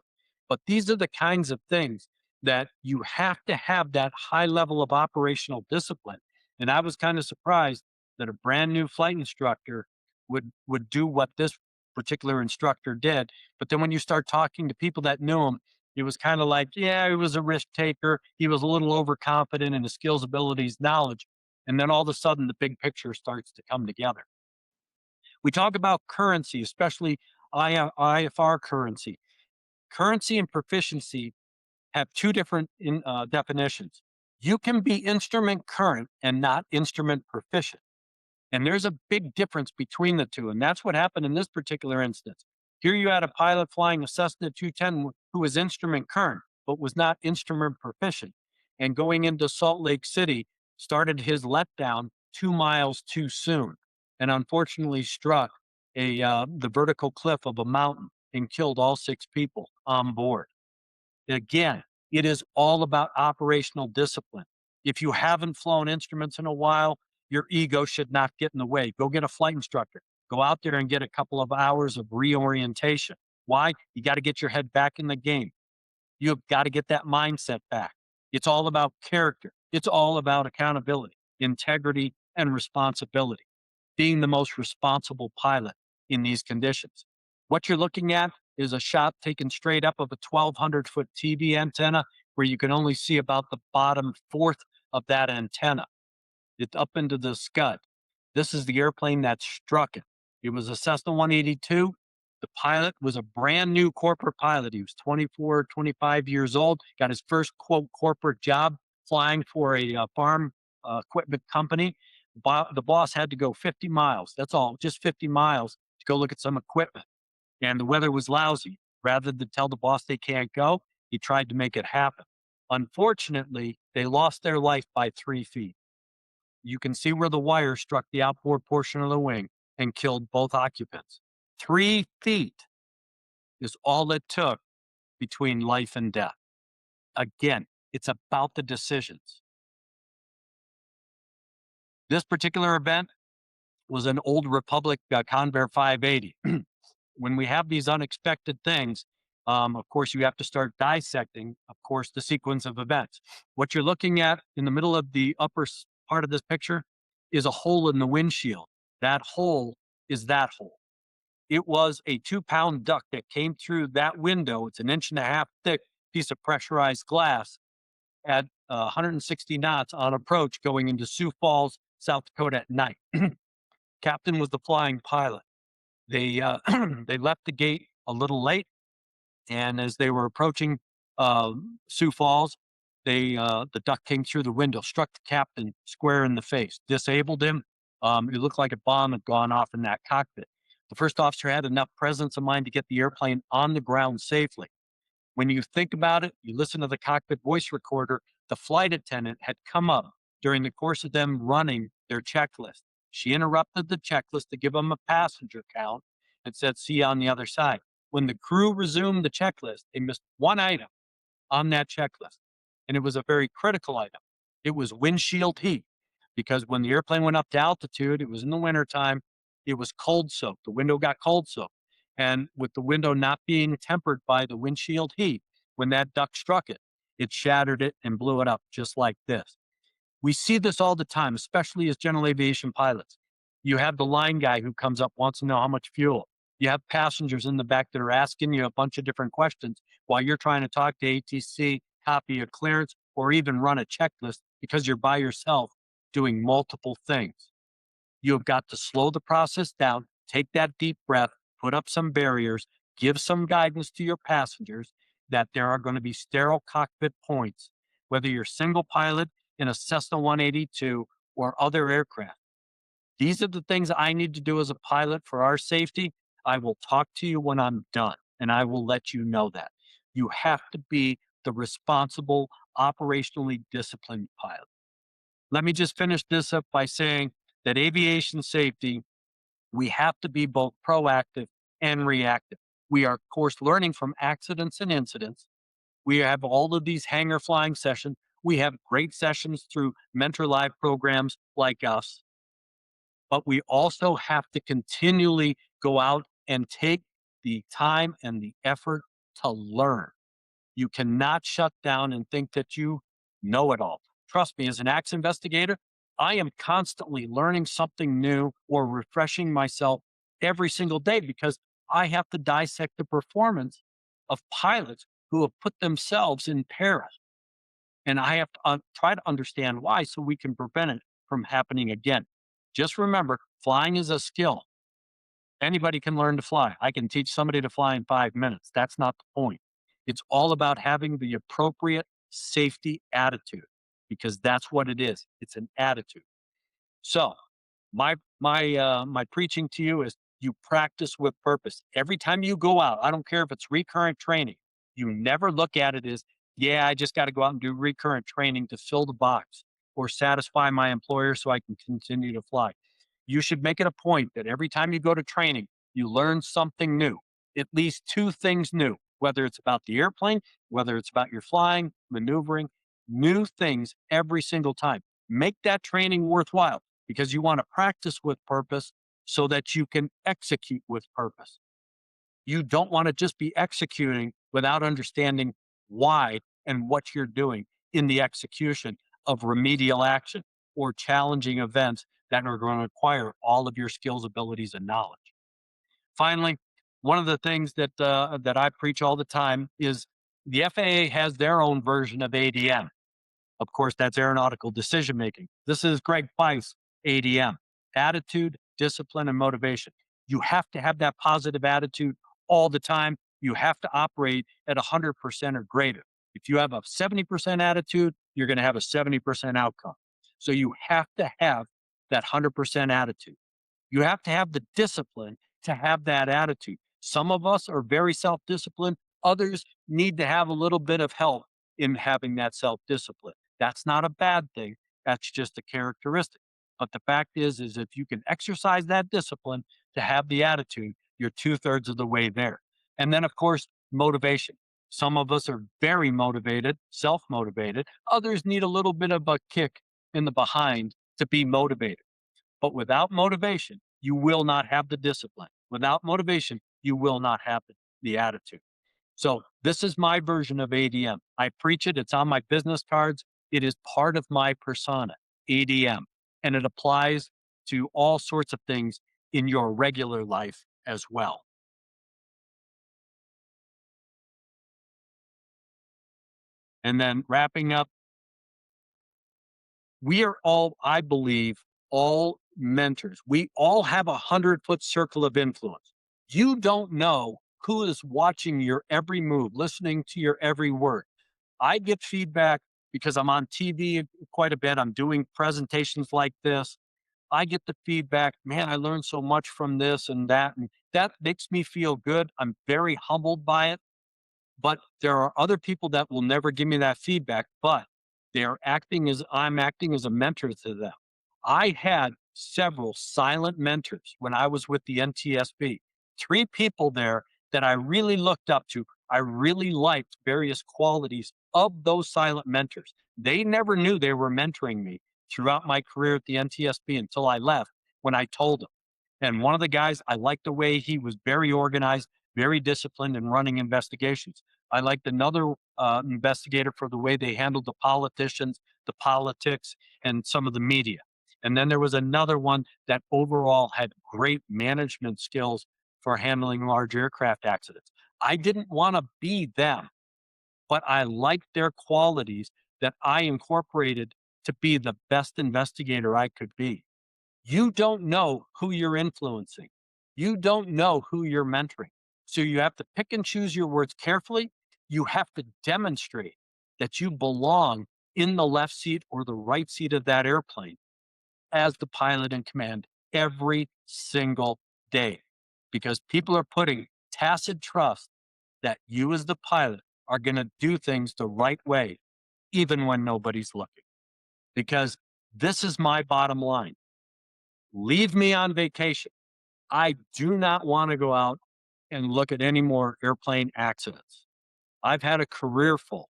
But these are the kinds of things that you have to have that high level of operational discipline. And I was kind of surprised that a brand new flight instructor would do what this particular instructor did. But then when you start talking to people that knew him, it was kind of like, yeah, he was a risk taker. He was a little overconfident in his skills, abilities, knowledge. And then all of a sudden, the big picture starts to come together. We talk about currency, especially IFR currency. Currency and proficiency have two different definitions. You can be instrument current and not instrument proficient. And there's a big difference between the two. And that's what happened in this particular instance. Here you had a pilot flying a Cessna 210 who was instrument current, but was not instrument proficient. And going into Salt Lake City, started his letdown 2 miles too soon, and unfortunately struck the vertical cliff of a mountain and killed all 6 people on board. Again, it is all about operational discipline. If you haven't flown instruments in a while, your ego should not get in the way. Go get a flight instructor. Go out there and get a couple of hours of reorientation. Why? You got to get your head back in the game. You've got to get that mindset back. It's all about character. It's all about accountability, integrity, and responsibility. Being the most responsible pilot in these conditions. What you're looking at is a shot taken straight up of a 1,200-foot TV antenna where you can only see about the bottom fourth of that antenna. It's up into the scud. This is the airplane that struck it. It was a Cessna 182. The pilot was a brand new corporate pilot. He was 24, 25 years old, got his first quote corporate job flying for a farm equipment company. The boss had to go 50 miles. That's all, just 50 miles to go look at some equipment. And the weather was lousy. Rather than tell the boss they can't go, he tried to make it happen. Unfortunately, they lost their life by 3 feet. You can see where the wire struck the outboard portion of the wing and killed both occupants. 3 feet is all it took between life and death. Again, it's about the decisions. This particular event was an old Republic Convair 580. When we have these unexpected things, of course, you have to start dissecting, of course, the sequence of events. What you're looking at in the middle of the upper part of this picture is a hole in the windshield. That hole is that hole. It was a 2-pound duct that came through that window. It's an 1.5 inch thick piece of pressurized glass at 160 knots on approach going into Sioux Falls, South Dakota at night. Captain was the flying pilot. They they left the gate a little late, and as they were approaching Sioux Falls, the duct came through the window, struck the captain square in the face, disabled him. It looked like a bomb had gone off in that cockpit. The first officer had enough presence of mind to get the airplane on the ground safely. When you think about it, you listen to the cockpit voice recorder, the flight attendant had come up during the course of them running their checklist. She interrupted the checklist to give them a passenger count and said, "See you on the other side." When the crew resumed the checklist, they missed one item on that checklist, and it was a very critical item. It was windshield heat, because when the airplane went up to altitude, it was in the wintertime, it was cold soaked. The window got cold soaked. And with the window not being tempered by the windshield heat, when that duct struck it, it shattered it and blew it up just like this. We see this all the time, especially as general aviation pilots. You have the line guy who comes up, wants to know how much fuel. You have passengers in the back that are asking you a bunch of different questions while you're trying to talk to ATC, copy a clearance, or even run a checklist because you're by yourself doing multiple things. You've got to slow the process down, take that deep breath, put up some barriers, give some guidance to your passengers that there are going to be sterile cockpit points, whether you're single pilot in a Cessna 182 or other aircraft. These are the things I need to do as a pilot for our safety. I will talk to you when I'm done, and I will let you know that. You have to be the responsible, operationally disciplined pilot. Let me just finish this up by saying that aviation safety, we have to be both proactive and reactive. We are, of course, learning from accidents and incidents. We have all of these hangar flying sessions. We have great sessions through MentorLIVE programs like us, but we also have to continually go out and take the time and the effort to learn. You cannot shut down and think that you know it all. Trust me, as an acts investigator, I am constantly learning something new or refreshing myself every single day because I have to dissect the performance of pilots who have put themselves in peril. And I have to try to understand why so we can prevent it from happening again. Just remember, flying is a skill. Anybody can learn to fly. I can teach somebody to fly in 5 minutes. That's not the point. It's all about having the appropriate safety attitude because that's what it is. It's an attitude. So my preaching to you is you practice with purpose. Every time you go out, I don't care if it's recurrent training, you never look at it as, yeah, I just got to go out and do recurrent training to fill the box or satisfy my employer so I can continue to fly. You should make it a point that every time you go to training, you learn something new, at least two things new, whether it's about the airplane, whether it's about your flying, maneuvering, new things every single time. Make that training worthwhile because you want to practice with purpose so that you can execute with purpose. You don't want to just be executing without understanding why and what you're doing in the execution of remedial action or challenging events that are going to require all of your skills, abilities, and knowledge. Finally, one of the things that I preach all the time is the FAA has their own version of ADM. Of course, that's aeronautical decision making. This is Greg Feith's ADM: attitude, discipline, and motivation. You have to have that positive attitude all the time. You have to operate at 100% or greater. If you have a 70% attitude, you're going to have a 70% outcome. So you have to have that 100% attitude. You have to have the discipline to have that attitude. Some of us are very self disciplined, others need to have a little bit of help in having that self discipline. That's not a bad thing. That's just a characteristic. But the fact is if you can exercise that discipline to have the attitude, you're 2/3 of the way there. And then, of course, motivation. Some of us are very motivated, self motivated. Others need a little bit of a kick in the behind to be motivated. But without motivation, you will not have the discipline. Without motivation, you will not have the attitude. So this is my version of ADM. I preach it. It's on my business cards. It is part of my persona, ADM, and it applies to all sorts of things in your regular life as well. And then wrapping up, we are all, I believe, all mentors. We all have 100-foot circle of influence. You don't know who is watching your every move, listening to your every word. I get feedback because I'm on TV quite a bit. I'm doing presentations like this. I get the feedback, man, I learned so much from this and that. And that makes me feel good. I'm very humbled by it. But there are other people that will never give me that feedback, but I'm acting as a mentor to them. I had several silent mentors when I was with the NTSB. Three people there that I really looked up to. I really liked various qualities of those silent mentors. They never knew they were mentoring me throughout my career at the NTSB until I left when I told them. And one of the guys, I liked the way he was very organized, very disciplined in running investigations. I liked another investigator for the way they handled the politicians, the politics, and some of the media. And then there was another one that overall had great management skills for handling large aircraft accidents. I didn't want to be them, but I liked their qualities that I incorporated to be the best investigator I could be. You don't know who you're influencing. You don't know who you're mentoring. So you have to pick and choose your words carefully. You have to demonstrate that you belong in the left seat or the right seat of that airplane as the pilot in command every single day because people are putting tacit trust that you, as the pilot, are going to do things the right way, even when nobody's looking. Because this is my bottom line: leave me on vacation. I do not want to go out and look at any more airplane accidents. I've had a career full.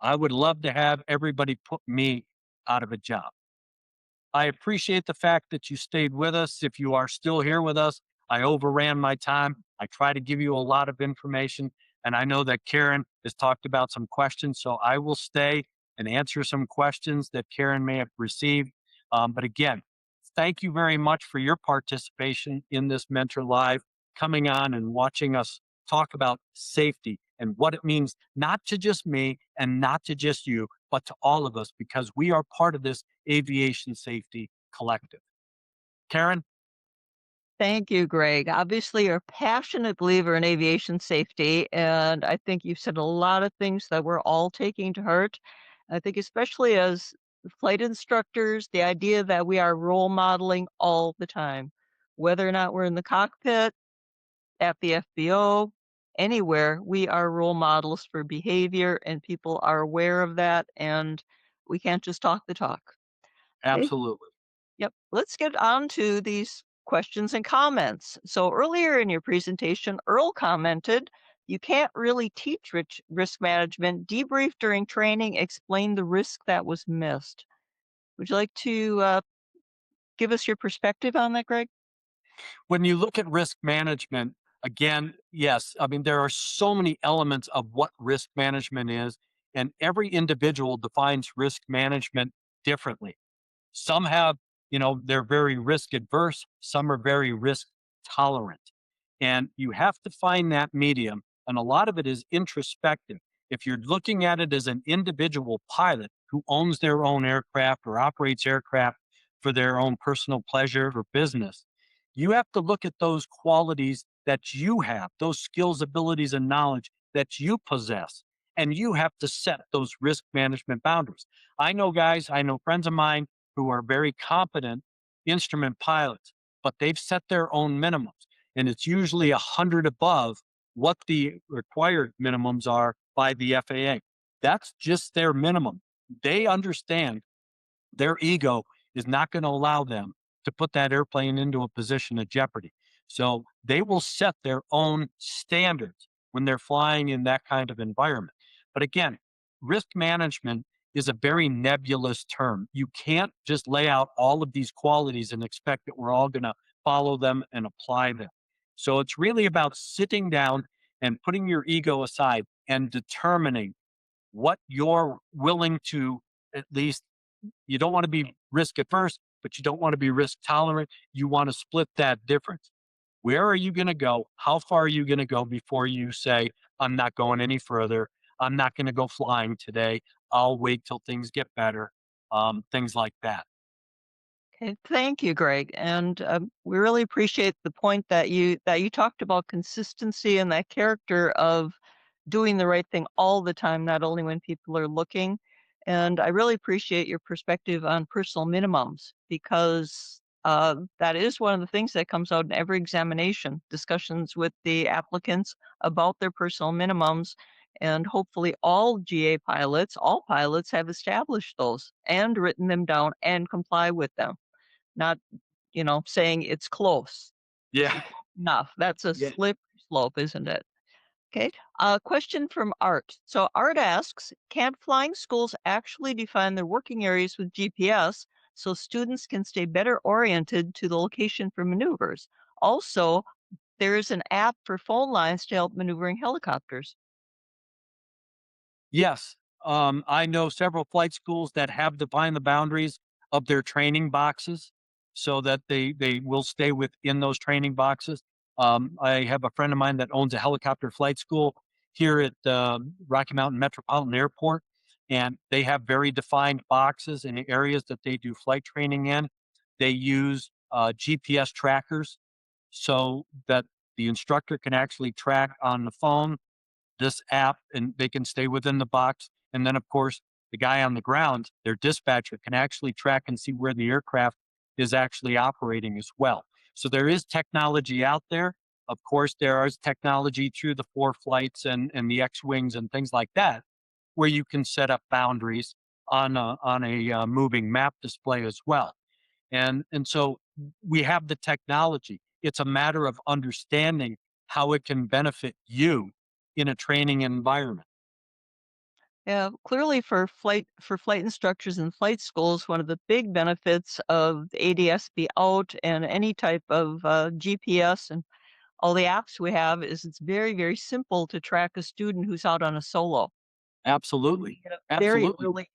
I would love to have everybody put me out of a job. I appreciate the fact that you stayed with us. If you are still here with us, I overran my time. I try to give you a lot of information. And I know that Karen has talked about some questions. So I will stay and answer some questions that Karen may have received. But again, thank you very much for your participation in this Mentor Live, coming on and watching us talk about safety and what it means, not to just me and not to just you, but to all of us, because we are part of this aviation safety collective. Karen? Thank you, Greg. Obviously, you're a passionate believer in aviation safety, and I think you've said a lot of things that we're all taking to heart. I think, especially as flight instructors, the idea that we are role modeling all the time, whether or not we're in the cockpit, at the FBO, anywhere, we are role models for behavior, and people are aware of that, and we can't just talk the talk. Okay. Absolutely. Yep. Let's get on to these questions and comments. So earlier in your presentation, Earl commented, you can't really teach risk management. Debrief during training, explain the risk that was missed. Would you like to give us your perspective on that, Greg? When you look at risk management, again, yes, I mean, there are so many elements of what risk management is, and every individual defines risk management differently. Some have, they're very risk adverse, some are very risk tolerant. And you have to find that medium. And a lot of it is introspective. If you're looking at it as an individual pilot who owns their own aircraft or operates aircraft for their own personal pleasure or business, you have to look at those qualities that you have, those skills, abilities, and knowledge that you possess. And you have to set those risk management boundaries. I know guys, I know friends of mine who are very competent instrument pilots, but they've set their own minimums. And it's usually 100 above what the required minimums are by the FAA. That's just their minimum. They understand their ego is not going to allow them to put that airplane into a position of jeopardy. So they will set their own standards when they're flying in that kind of environment. But again, risk management is a very nebulous term. You can't just lay out all of these qualities and expect that we're all going to follow them and apply them. So it's really about sitting down and putting your ego aside and determining what you're willing to, at least, you don't want to be risk averse, but you don't want to be risk tolerant. You want to split that difference. Where are you going to go? How far are you going to go before you say, I'm not going any further? I'm not going to go flying today. I'll wait till things get better. Things like that. Okay, thank you, Greg. And we really appreciate the point that you talked about consistency and that character of doing the right thing all the time, not only when people are looking. And I really appreciate your perspective on personal minimums because that is one of the things that comes out in every examination, discussions with the applicants about their personal minimums. And hopefully all pilots have established those and written them down and comply with them, not, saying it's close. Yeah. Enough. That's a Yeah. slippery slope, isn't it? Okay. A question from Art. So Art asks, can flying schools actually define their working areas with GPS so students can stay better oriented to the location for maneuvers? Also, there is an app for phone lines to help maneuvering helicopters. Yes. I know several flight schools that have defined the boundaries. of their training boxes so that they will stay within those training boxes. I have a friend of mine that owns a helicopter flight school here at Rocky Mountain Metropolitan Airport, and they have very defined boxes in the areas that they do flight training in. They use GPS trackers so that the instructor can actually track on the phone this app and they can stay within the box. And then, of course, the guy on the ground, their dispatcher, can actually track and see where the aircraft is actually operating as well. So there is technology out there. Of course, there is technology through the four flights and the X Wings and things like that, where you can set up boundaries on a moving map display as well. And so we have the technology. It's a matter of understanding how it can benefit you in a training environment. Yeah, clearly for flight instructors in flight schools, one of the big benefits of the ADSB out and any type of GPS and all the apps we have is it's very, very simple to track a student who's out on a solo. Absolutely. Get a very Absolutely. early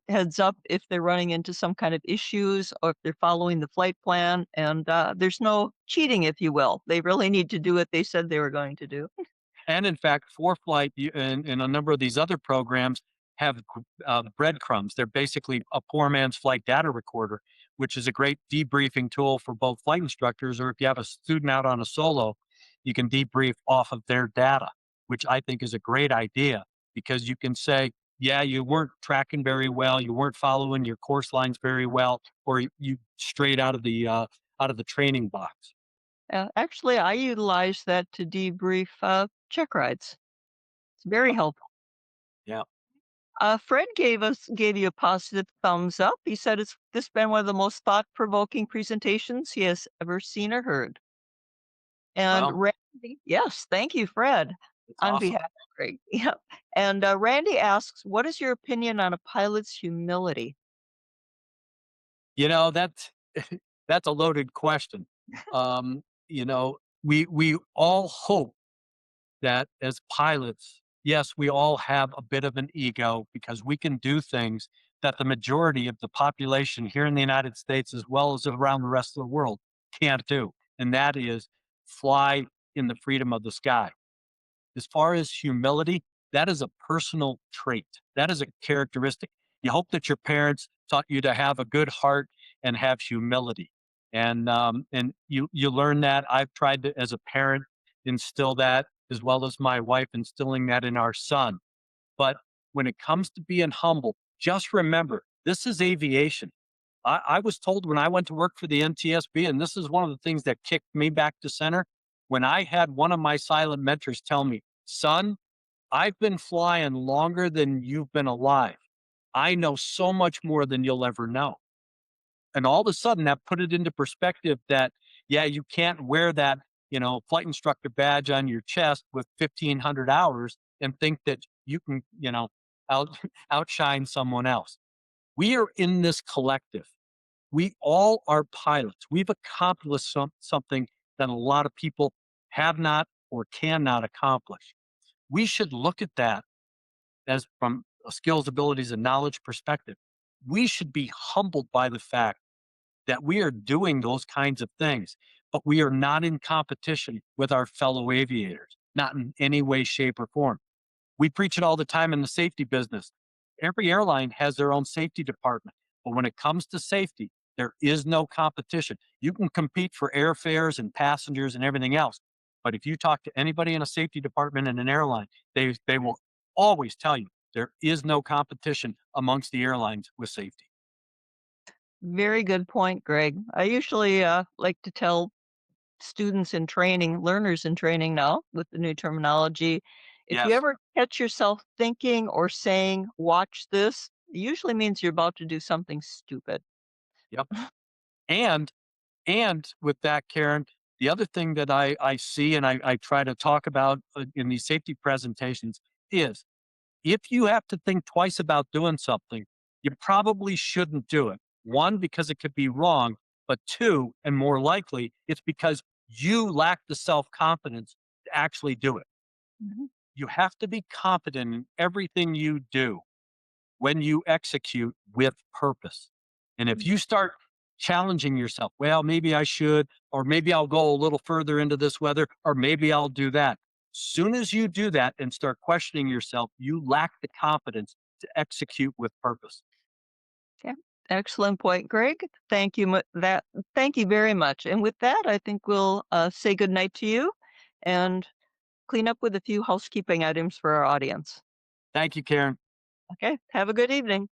heads up if they're running into some kind of issues or if they're following the flight plan, and there's no cheating, if you will. They really need to do what they said they were going to do. And in fact, ForeFlight and a number of these other programs have breadcrumbs. They're basically a poor man's flight data recorder, which is a great debriefing tool for both flight instructors, or if you have a student out on a solo, you can debrief off of their data, which I think is a great idea because you can say, yeah, you weren't tracking very well, you weren't following your course lines very well, or you straight out of the training box. Actually, I utilize that to debrief check rides. It's very Uh, helpful. Yeah. Fred gave you a positive thumbs up. He said it's this been one of the most thought provoking presentations he has ever seen or heard. And Well, Randy, yes, thank you, Fred, it's on awesome. behalf of Greg. Yep. And Randy asks, "What is your opinion on a pilot's humility?" You know, that's that's a loaded question. We all hope that as pilots, yes, we all have a bit of an ego because we can do things that the majority of the population here in the United States, as well as around the rest of the world, can't do. And that is fly in the freedom of the sky. As far as humility, that is a personal trait. That is a characteristic. You hope that your parents taught you to have a good heart and have humility. And you learn that. I've tried to, as a parent, instill that as well as my wife instilling that in our son. But when it comes to being humble, just remember this is aviation. I was told when I went to work for the NTSB, and this is one of the things that kicked me back to center, when I had one of my silent mentors tell me, son, I've been flying longer than you've been alive. I know so much more than you'll ever know. And all of a sudden, that put it into perspective that, yeah, you can't wear that, flight instructor badge on your chest with 1,500 hours and think that you can, out, outshine someone else. We are in this collective. We all are pilots. We've accomplished something that a lot of people have not or cannot accomplish. We should look at that as from a skills, abilities, and knowledge perspective. We should be humbled by the fact that we are doing those kinds of things, but we are not in competition with our fellow aviators, not in any way, shape, or form. We preach it all the time in the safety business. Every airline has their own safety department, but when it comes to safety, there is no competition. You can compete for airfares and passengers and everything else, but if you talk to anybody in a safety department in an airline, they will always tell you there is no competition amongst the airlines with safety. Very good point, Greg. I usually like to tell students in training, learners in training now with the new terminology, if you Yes. ever catch yourself thinking or saying, "Watch this," it usually means you're about to do something stupid. Yep. And with that, Karen, the other thing that I see and I try to talk about in these safety presentations is if you have to think twice about doing something, you probably shouldn't do it. One, because it could be wrong, but two, and more likely, it's because you lack the self confidence to actually do it. Mhm. You have to be confident in everything you do when you execute with purpose. And if you start challenging yourself, well, maybe I should, or maybe I'll go a little further into this weather, or maybe I'll do that. Soon as you do that and start questioning yourself, you lack the confidence to execute with purpose. Yeah. Excellent point, Greg. Thank you very much. And with that, I think we'll say good night to you and clean up with a few housekeeping items for our audience. Thank you, Karen. Okay. Have a good evening.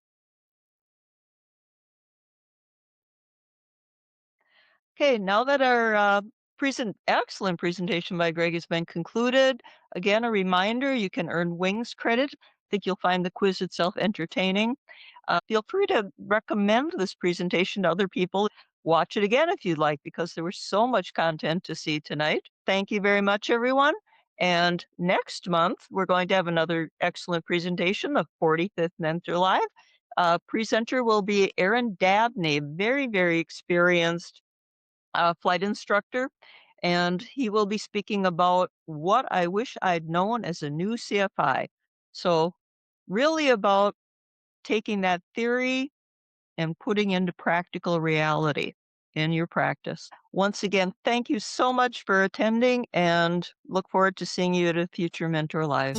Okay, now that our excellent presentation by Greg has been concluded, again, a reminder, you can earn wings credit. I think you'll find the quiz itself entertaining. Feel free to recommend this presentation to other people. Watch it again if you'd like, because there was so much content to see tonight. Thank you very much, everyone. And next month, we're going to have another excellent presentation, the 45th Mentor Live. Presenter will be Aaron Dabney, very, very experienced flight instructor, and he will be speaking about what I wish I'd known as a new CFI. So, really about taking that theory and putting into practical reality in your practice. Once again, thank you so much for attending and look forward to seeing you at a future Mentor Live.